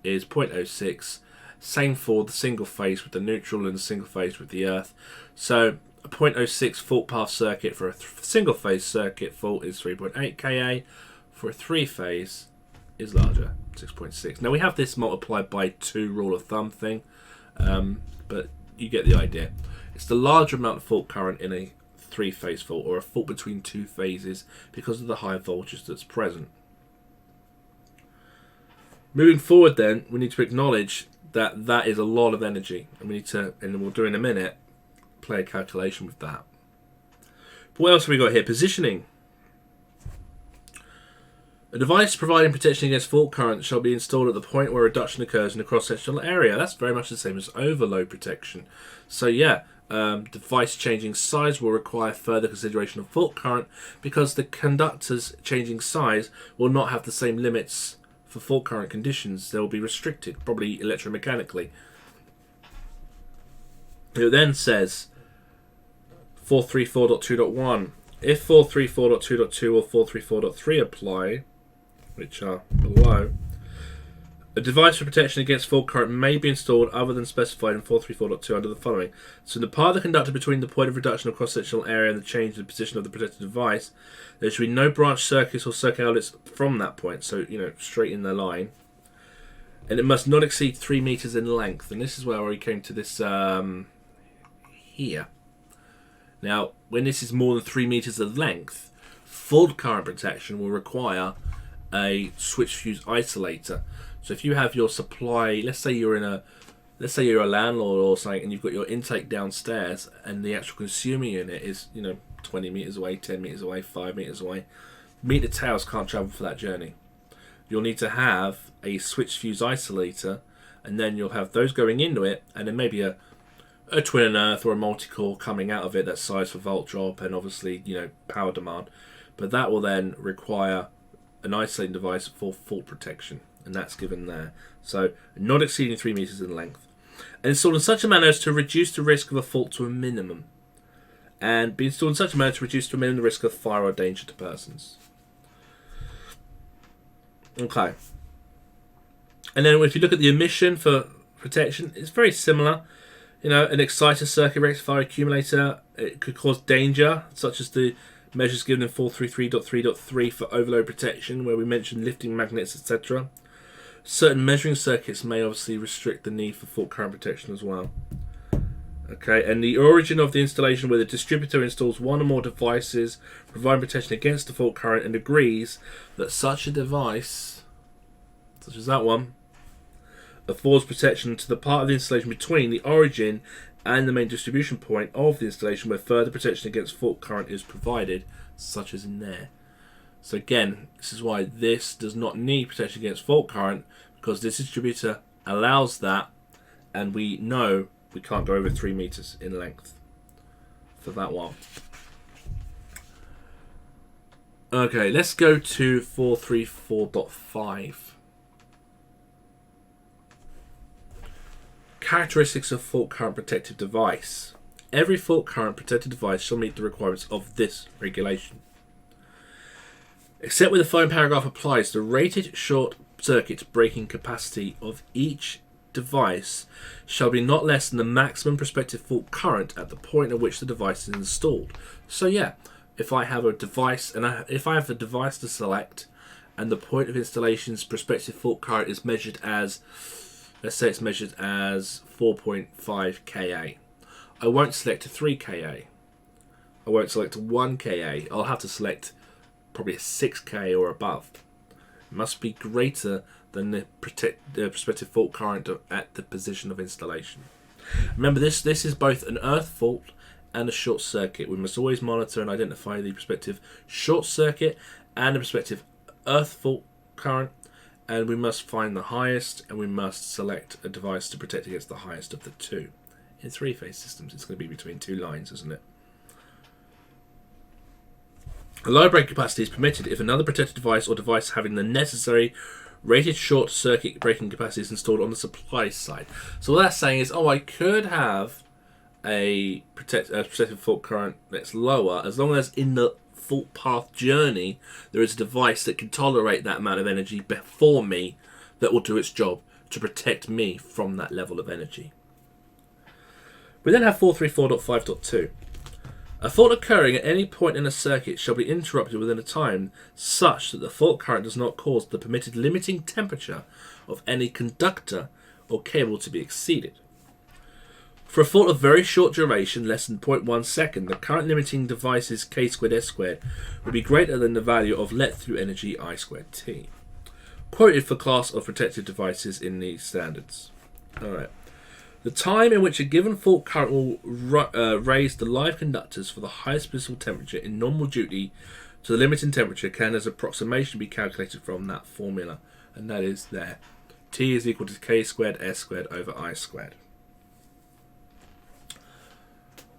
is 0.06. Same for the single phase with the neutral and the single phase with the earth. So a 0.06 fault path circuit for a single phase circuit fault is 3.8 Ka. For a 3-phase is larger, 6.6. Now we have this multiplied by 2 rule of thumb thing, but you get the idea. It's the larger amount of fault current in a 3-phase fault, or a fault between 2 phases, because of the high voltage that's present. Moving forward then, we need to acknowledge that that is a lot of energy, and we need to, and we'll do in a minute, play a calculation with that. But what else have we got here? Positioning. A device providing protection against fault current shall be installed at the point where reduction occurs in the cross-sectional area. That's very much the same as overload protection. So yeah, device changing size will require further consideration of fault current, because the conductors changing size will not have the same limits for fault current conditions. They will be restricted, probably electromechanically. It then says 434.2.1. If 434.2.2 or 434.3 apply, which are below, a device for protection against fault current may be installed other than specified in 434.2 under the following. So in the part of the conductor between the point of reduction of cross-sectional area and the change in the position of the protected device, there should be no branch circuits or circuit outlets from that point, so straight in the line. And it must not exceed 3 meters in length. And this is where we came to this here. Now, when this is more than 3 meters of length, fault current protection will require a switch fuse isolator. So if you have your supply, let's say you're a landlord or something, and you've got your intake downstairs, and the actual consumer unit is 20 meters away, 10 meters away, 5 meters away, meter tails can't travel for that journey. You'll need to have a switch fuse isolator, and then you'll have those going into it, and then maybe a twin earth or a multi-core coming out of it that's sized for volt drop and obviously power demand. But that will then require an isolating device for fault protection, and that's given there. So not exceeding 3 meters in length, and installed in such a manner as to reduce the risk of a fault to a minimum, and be installed in such a manner to reduce to a minimum the risk of fire or danger to persons. Okay. And then if you look at the omission for protection, it's very similar. An exciter circuit rectifier accumulator, it could cause danger, such as the measures given in 433.3.3 for overload protection, where we mentioned lifting magnets, etc. Certain measuring circuits may obviously restrict the need for fault current protection as well. Okay, and the origin of the installation, where the distributor installs one or more devices providing protection against the fault current and agrees that such a device, such as that one, affords protection to the part of the installation between the origin and the main distribution point of the installation, where further protection against fault current is provided, such as in there. So again, this is why this does not need protection against fault current, because this distributor allows that, and we know we can't go over 3 meters in length for that one. Okay, let's go to 434.5. Characteristics of fault current protective device. Every fault current protected device shall meet the requirements of this regulation. Except where the following paragraph applies, the rated short circuit breaking capacity of each device shall be not less than the maximum prospective fault current at the point at which the device is installed. So yeah, if I have a device, and if I have a device to select, and the point of installation's prospective fault current is measured as, let's say it's measured as 4.5 Ka. I won't select a 3 Ka. I won't select 1 Ka. I'll have to select probably a 6 K or above. It must be greater than the prospective fault current at the position of installation. Remember, this is both an earth fault and a short circuit. We must always monitor and identify the prospective short circuit and the prospective earth fault current, and we must find the highest, and we must select a device to protect against the highest of the two. In three-phase systems, it's going to be between two lines, isn't it? A low breaking capacity is permitted if another protected device or device having the necessary rated short circuit breaking capacity is installed on the supply side. So what that's saying is, I could have a protective fault current that's lower, as long as in the fault path journey there is a device that can tolerate that amount of energy before me that will do its job to protect me from that level of energy. We then have 434.5.2. A fault occurring at any point in a circuit shall be interrupted within a time such that the fault current does not cause the permitted limiting temperature of any conductor or cable to be exceeded. For a fault of very short duration, less than 0.1 second, the current limiting device's K squared S squared would be greater than the value of let through energy I squared T. Quoted for class of protected devices in these standards. Alright. The time in which a given fault current will raise the live conductors for the highest possible temperature in normal duty to the limiting temperature can as approximation be calculated from that formula, and that is there. T is equal to K squared S squared over I squared.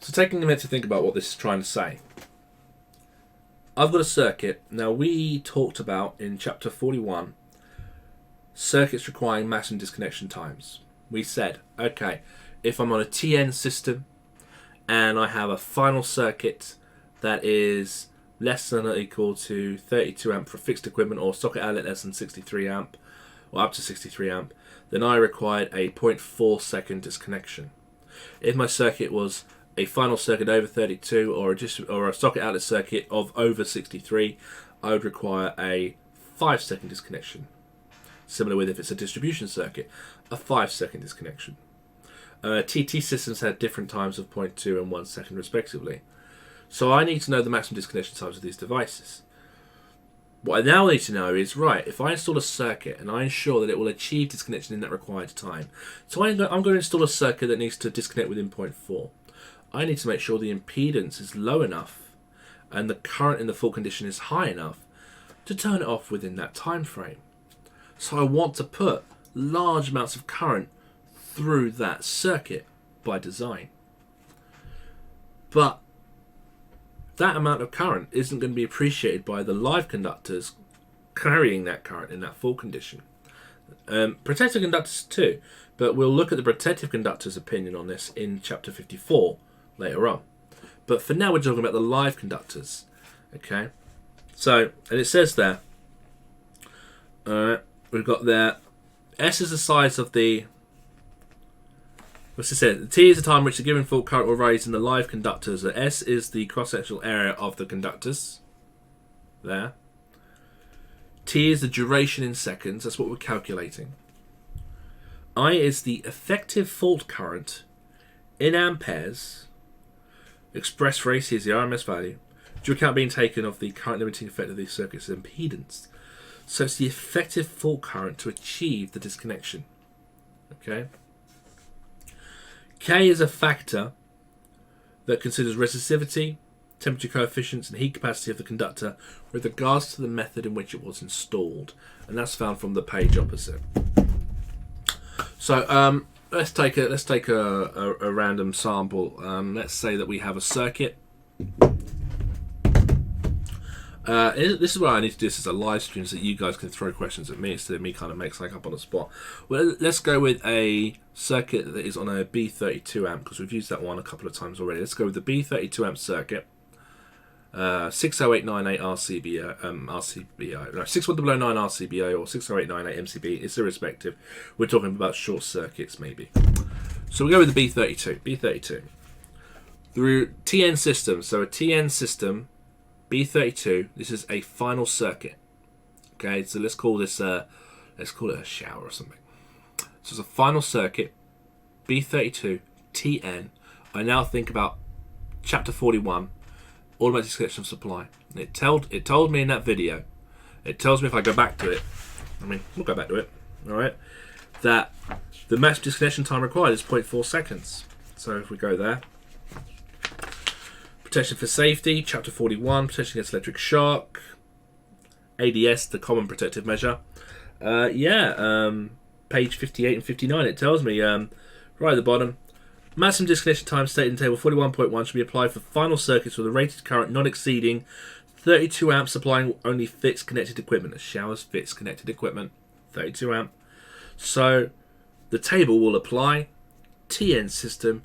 So taking a minute to think about what this is trying to say. I've got a circuit. Now we talked about in chapter 41 circuits requiring maximum disconnection times. We said, okay, if I'm on a TN system and I have a final circuit that is less than or equal to 32 amp for fixed equipment, or socket outlet less than 63 amp or up to 63 amp, then I required a 0.4 second disconnection. If my circuit was a final circuit over 32 or a socket outlet circuit of over 63, I would require a 5 second disconnection. Similar with if it's a distribution circuit, a 5 second disconnection. TT systems had different times of 0.2 and 1 second respectively. So I need to know the maximum disconnection times of these devices. What I now need to know is, right, if I install a circuit and I ensure that it will achieve disconnection in that required time, so I'm going to install a circuit that needs to disconnect within 0.4. I need to make sure the impedance is low enough and the current in the fault condition is high enough to turn it off within that time frame. So I want to put large amounts of current through that circuit by design. But that amount of current isn't going to be appreciated by the live conductors carrying that current in that fault condition. Protective conductors too, but we'll look at the protective conductor's opinion on this in chapter 54 later on. But for now we're talking about the live conductors. Okay, so, and it says there, we've got there, S is the size of the, what's it said? T is the time which the given fault current will raise in the live conductors. So S is the cross-sectional area of the conductors. There. T is the duration in seconds. That's what we're calculating. I is the effective fault current in amperes, expressed for AC as the RMS value, due account being taken of the current limiting effect of the circuit's impedance. So it's the effective fault current to achieve the disconnection. Okay. K is a factor that considers resistivity, temperature coefficients, and heat capacity of the conductor with regards to the method in which it was installed, and that's found from the page opposite. So let's take a random sample. Let's say that we have a circuit. This is what I need to do. This is a live stream so that you guys can throw questions at me instead of me kind of make something up on the spot. Well, let's go with a circuit that is on a B32 amp, because we've used that one a couple of times already. Let's go with the B32 amp circuit. 60898 RCBI, no, 61009 RCBI or 60898 MCB. It's irrespective. We're talking about short circuits maybe. So we go with the B32. Through TN system. So a TN system, B32. This is a final circuit. Okay, so let's call this let's call it a shower or something. So it's a final circuit, B32 TN. I now think about chapter 41. automatic disconnection of supply. And it told me in that video, it tells me if I go back to it, we'll go back to it, alright, that the maximum disconnection time required is 0.4 seconds. So if we go there, protection for safety, chapter 41, protection against electric shock, ADS, the common protective measure. Page 58 and 59, it tells me, right at the bottom, maximum disconnection time stated in table 41.1 should be applied for final circuits with a rated current not exceeding 32 amps, supplying only fixed connected equipment. A shower's fixed connected equipment, 32 amp. So the table will apply TN system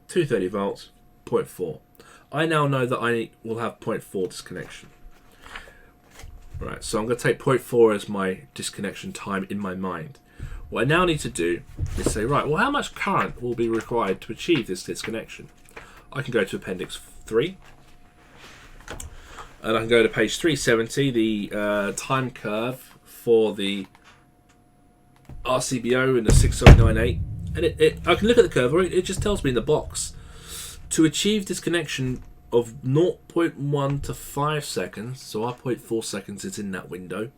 230 volts, 0.4. I now know that I will have 0.4 disconnection. Right, so I'm going to take 0.4 as my disconnection time in my mind. What I now need to do is say, right, well, how much current will be required to achieve this disconnection? I can go to Appendix 3, and I can go to page 370, the time curve for the RCBO in the 6098, and I can look at the curve, or it just tells me in the box, to achieve disconnection of 0.1 to 5 seconds, so our 0.4 seconds is in that window,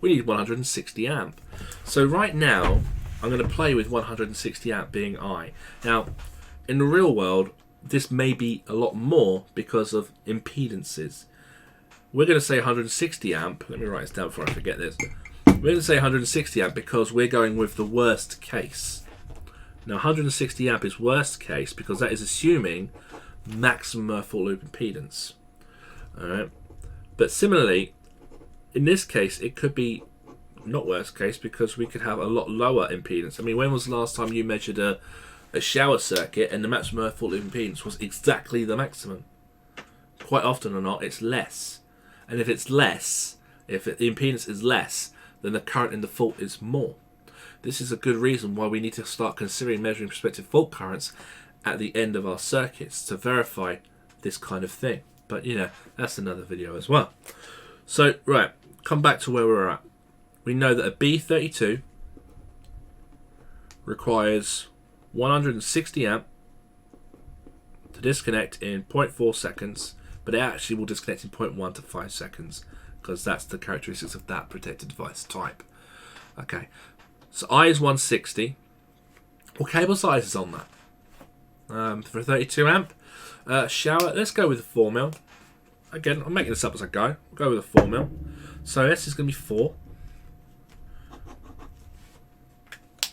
we need 160 amp. So right now, I'm going to play with 160 amp being I. Now, in the real world, this may be a lot more because of impedances. We're going to say 160 amp. Let me write this down before I forget this. We're going to say 160 amp because we're going with the worst case. Now, 160 amp is worst case because that is assuming maximum full loop impedance. Alright, but similarly, in this case, it could be not worst case because we could have a lot lower impedance. I mean, when was the last time you measured a shower circuit and the maximum full loop impedance was exactly the maximum? Quite often or not, it's less. And if it's less, if the impedance is less, then the current in the fault is more. This is a good reason why we need to start considering measuring prospective fault currents at the end of our circuits to verify this kind of thing. But that's another video as well. So right, come back to where we're at. We know that a B32 requires 160 amp to disconnect in 0.4 seconds, but it actually will disconnect in 0.1 to 5 seconds because that's the characteristics of that protected device type. Okay, so I is 160. What cable size is on that? For 32 amp shower, let's go with a 4 mil. Again, I'm making this up as I go. We'll go with a 4 mil. So S is going to be 4.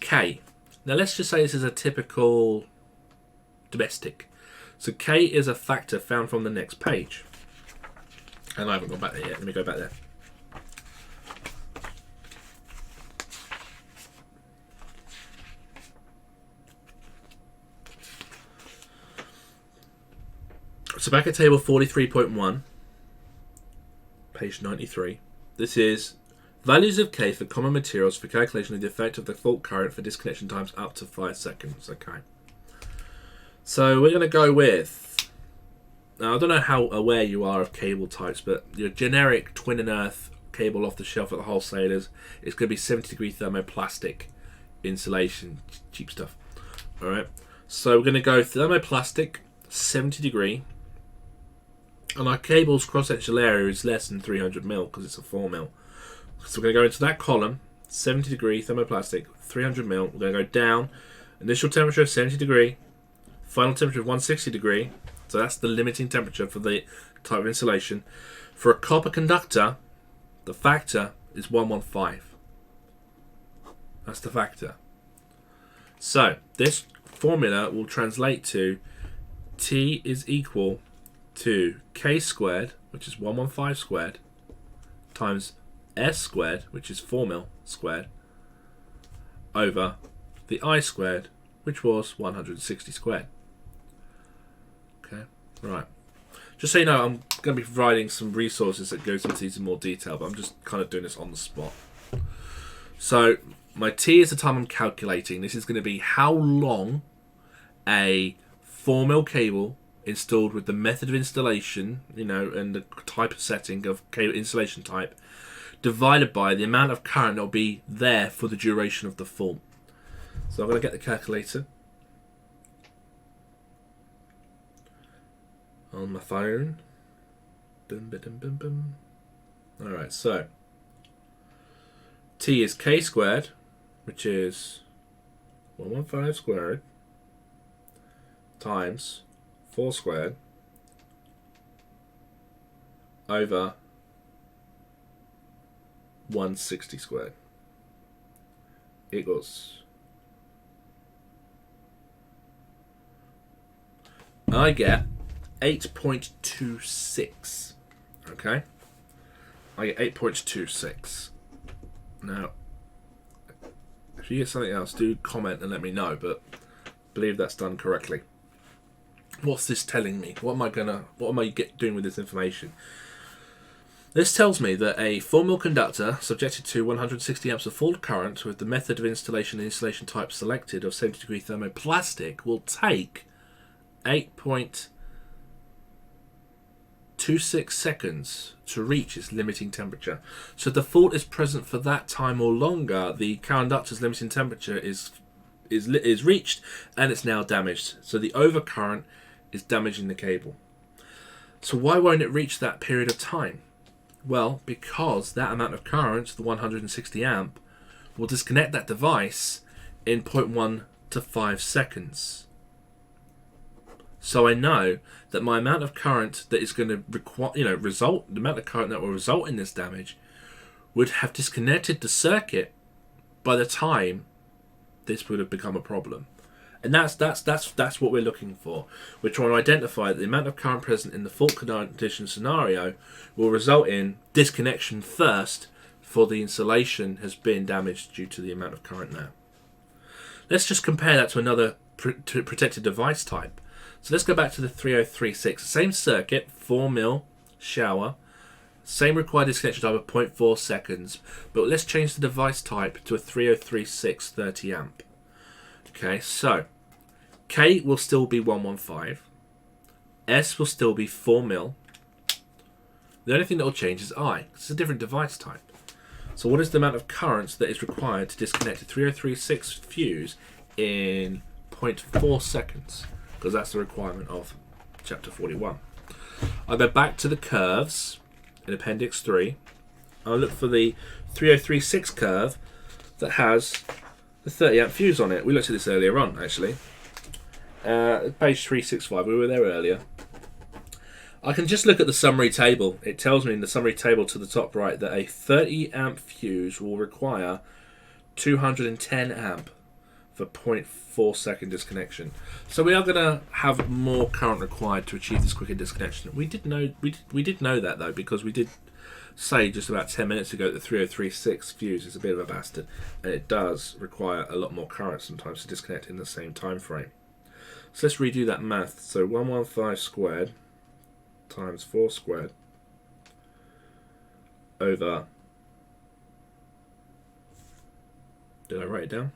K. Now let's just say this is a typical domestic. So K is a factor found from the next page. And I haven't gone back there yet. Let me go back there. So back at table 43.1, page 93, this is values of K for common materials for calculation of the effect of the fault current for disconnection times up to 5 seconds. Okay. So we're going to go with, now I don't know how aware you are of cable types, but your generic twin and earth cable off the shelf at the wholesalers is going to be 70-degree thermoplastic insulation, cheap stuff. Alright, so we're going to go thermoplastic, 70-degree. And our cable's cross-sectional area is less than 300 mil because it's a 4 mil. So we're going to go into that column, 70-degree thermoplastic, 300 mil. We're going to go down, initial temperature of 70 degree, final temperature of 160 degree. So that's the limiting temperature for the type of insulation. For a copper conductor, the factor is 115. That's the factor. So this formula will translate to T is equal to K squared, which is 115 squared, times S squared, which is 4 mil squared, over the I squared, which was 160 squared. Okay, right. Just so you know, I'm going to be providing some resources that goes into these in more detail, but I'm just kind of doing this on the spot. So my T is the time I'm calculating. This is going to be how long a 4 mil cable installed with the method of installation, and the type of setting of cable installation type, divided by the amount of current that will be there for the duration of the fault. So I'm going to get the calculator. on my phone. Boom, boom, boom, boom. Alright, so T is K squared, which is 115 squared times 4 squared over 160 squared equals, I get 8.26. Okay? I get 8.26. Now, if you get something else, do comment and let me know, but I believe that's done correctly. What's this telling me? What am I doing with this information? This tells me that a 4mm conductor subjected to 160 amps of fault current with the method of installation and insulation type selected of 70-degree thermoplastic will take 8.26 seconds to reach its limiting temperature. So the fault is present for that time or longer. The conductor's limiting temperature is reached and it's now damaged. So the overcurrent is damaging the cable. So why won't it reach that period of time? Well, because that amount of current, the 160 amp, will disconnect that device in 0.1 to 5 seconds. So I know that my amount of current that is going to the amount of current that will result in this damage would have disconnected the circuit by the time this would have become a problem. And that's what we're looking for. We're trying to identify that the amount of current present in the fault condition scenario will result in disconnection first before the insulation has been damaged due to the amount of current now. Let's just compare that to another protected device type. So let's go back to the 3036. Same circuit, 4mm shower, same required disconnection time of 0.4 seconds, but let's change the device type to a 3036 30 amp. Okay, so K will still be 115, S will still be 4mm. The only thing that will change is I. It's a different device type. So what is the amount of current that is required to disconnect a 3036 fuse in 0.4 seconds? Because that's the requirement of chapter 41. I'll go back to the curves in appendix 3. I'll look for the 3036 curve that has the 30 amp fuse on it. We looked at this earlier on, actually. Page 365, we were there earlier. I can just look at the summary table. It tells me in the summary table to the top right that a 30 amp fuse will require 210 amp for 0.4 second disconnection. So we are going to have more current required to achieve this quicker disconnection. We did know that though, because we did say just about 10 minutes ago that the 3036 fuse is a bit of a bastard, and it does require a lot more current sometimes to disconnect in the same time frame. So let's redo that math. So 115 squared times 4 squared over, did I write it down?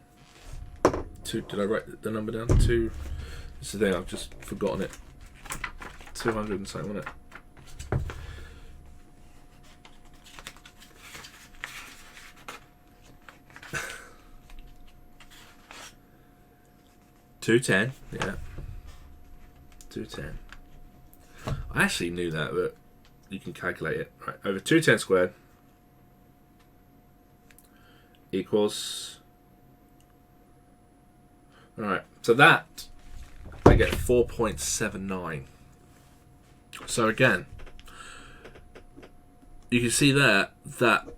Did I write the number down? 2, this is the thing, I've just forgotten it. 200 and something, wasn't it? $210, yeah. 210. I actually knew that, but you can calculate it. Right, over 210 squared equals. Alright, so that I get 4.79. So again, you can see there that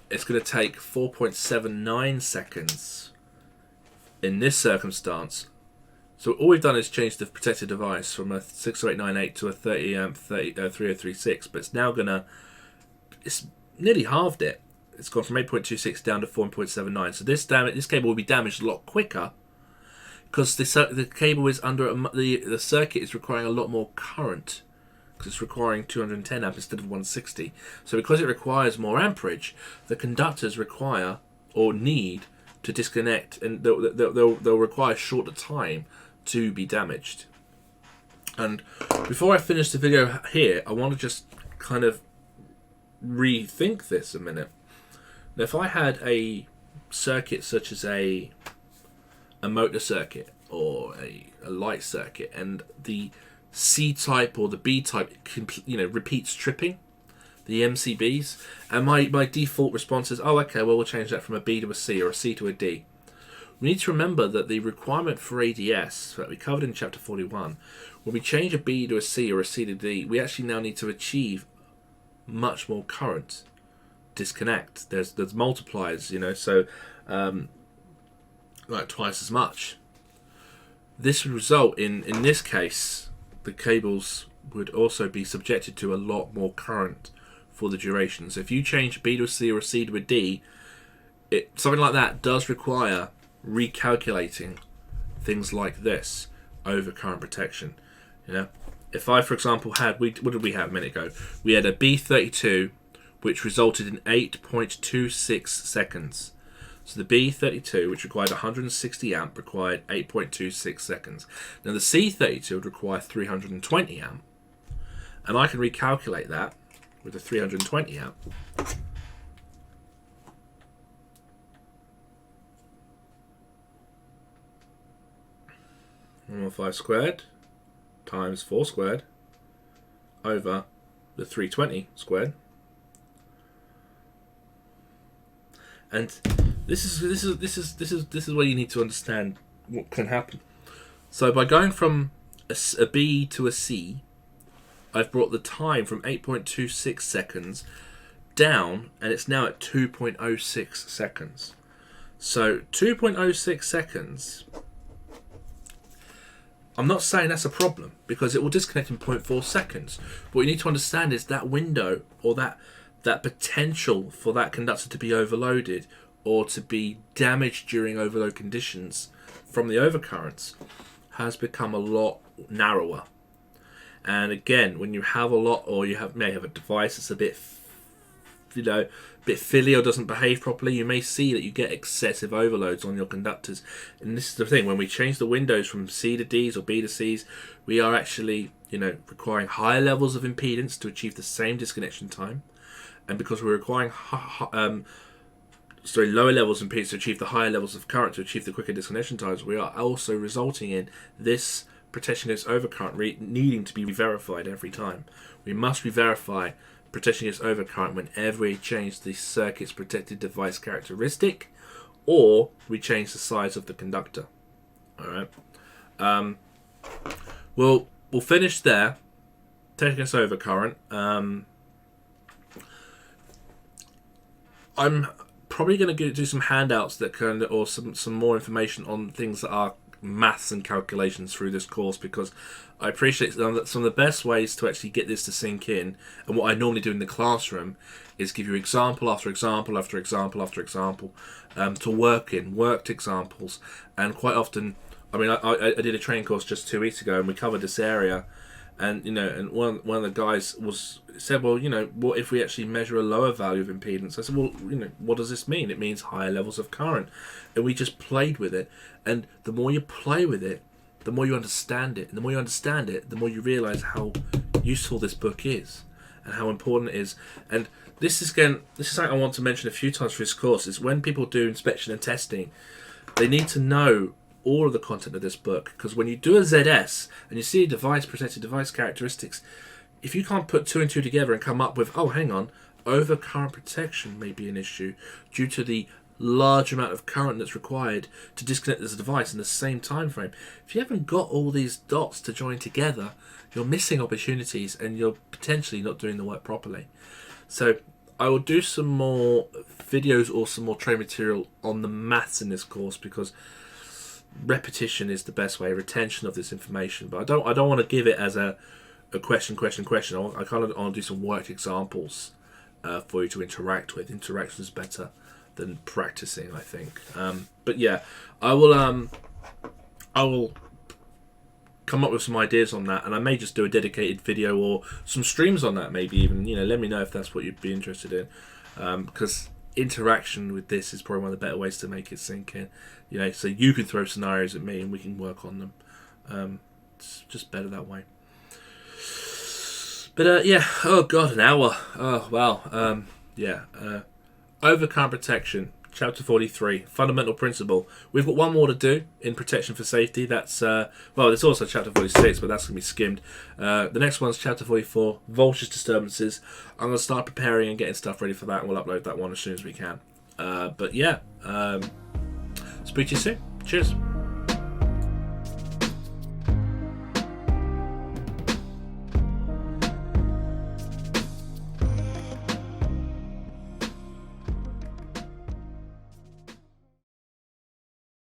it's going to take 4.79 seconds in this circumstance. So all we've done is change the protected device from a 60898 to a 30 amp 3036, but it's now it's nearly halved it. It's gone from 8.26 down to 4.79. So this cable will be damaged a lot quicker because the cable is under the circuit is requiring a lot more current because it's requiring 210 amp instead of 160. So because it requires more amperage, the conductors require or need to disconnect, and they'll require shorter time to be damaged. And before I finish the video here, I want to just kind of rethink this a minute. Now, if I had a circuit such as a motor circuit or a light circuit, and the C-type or the B-type, repeats tripping, the MCBs. And my default response is, oh, okay, well, we'll change that from a B to a C or a C to a D. We need to remember that the requirement for ADS that we covered in chapter 41, when we change a B to a C or a C to D, we actually now need to achieve much more current disconnect. There's multipliers, so like twice as much. This would result in this case, the cables would also be subjected to a lot more current for the duration. So if you change a B to a C or a C to a D, something like that does require recalculating things like this over current protection. If I, for example, what did we have a minute ago? We had a B32 which resulted in 8.26 seconds. So the B32, which required 160 amp, required 8.26 seconds. Now the C32 would require 320 amp, and I can recalculate that with the 320 amp. 115 squared times 4 squared over the 320 squared, and this is where you need to understand what can happen. So by going from a B to a C, I've brought the time from 8.26 seconds down, and it's now at 2.06 seconds. So 2.06 seconds. I'm not saying that's a problem, because it will disconnect in 0.4 seconds. What you need to understand is that window, or that potential for that conductor to be overloaded or to be damaged during overload conditions from the overcurrents, has become a lot narrower. And again, when you have a lot, or you may have a device that's a bit filly or doesn't behave properly, you may see that you get excessive overloads on your conductors. And this is the thing, when we change the windows from C to Ds or B to Cs, we are actually requiring higher levels of impedance to achieve the same disconnection time. And because we're requiring lower levels of impedance to achieve the higher levels of current to achieve the quicker disconnection times, we are also resulting in this protection against overcurrent needing to be verified every time. We must re-verify protection against overcurrent whenever we change the circuit's protected device characteristic, or we change the size of the conductor. All right. We'll finish there. Protection against overcurrent. I'm probably going to do some handouts or some more information on things that are maths and calculations through this course, because I appreciate that some of the best ways to actually get this to sink in, and what I normally do in the classroom, is give you example after example after example after example to worked examples. And quite often, I did a training course just 2 weeks ago, and we covered this area, and and one of the guys said, well, what if we actually measure a lower value of impedance? I said, well, what does this mean? It means higher levels of current. And we just played with it, and the more you play with it, the more you understand it, and the more you understand it, the more you realize how useful this book is and how important it is. And this is something I want to mention a few times for this course, is when people do inspection and testing, they need to know all of the content of this book, because when you do a ZS and you see protected device characteristics, if you can't put 2 and 2 together and come up with, oh, hang on, overcurrent protection may be an issue due to the large amount of current that's required to disconnect this device in the same time frame. If you haven't got all these dots to join together, you're missing opportunities, and you're potentially not doing the work properly. So I will do some more videos or some more training material on the maths in this course, because repetition is the best way, retention of this information. But I don't want to give it as a question. I kind of want to do some worked examples for you to interact with. Interaction is better than practicing, I think. But yeah, I will come up with some ideas on that, and I may just do a dedicated video or some streams on that, maybe even. Let me know if that's what you'd be interested in, because interaction with this is probably one of the better ways to make it sink in. So you can throw scenarios at me and we can work on them. It's just better that way. But yeah, oh god, an hour. Oh wow. Overcurrent protection, Chapter 43, Fundamental Principle. We've got one more to do in Protection for Safety. That's, well, there's also Chapter 46, but that's going to be skimmed. The next one's Chapter 44, Voltage Disturbances. I'm going to start preparing and getting stuff ready for that, and we'll upload that one as soon as we can. But yeah, speak to you soon. Cheers.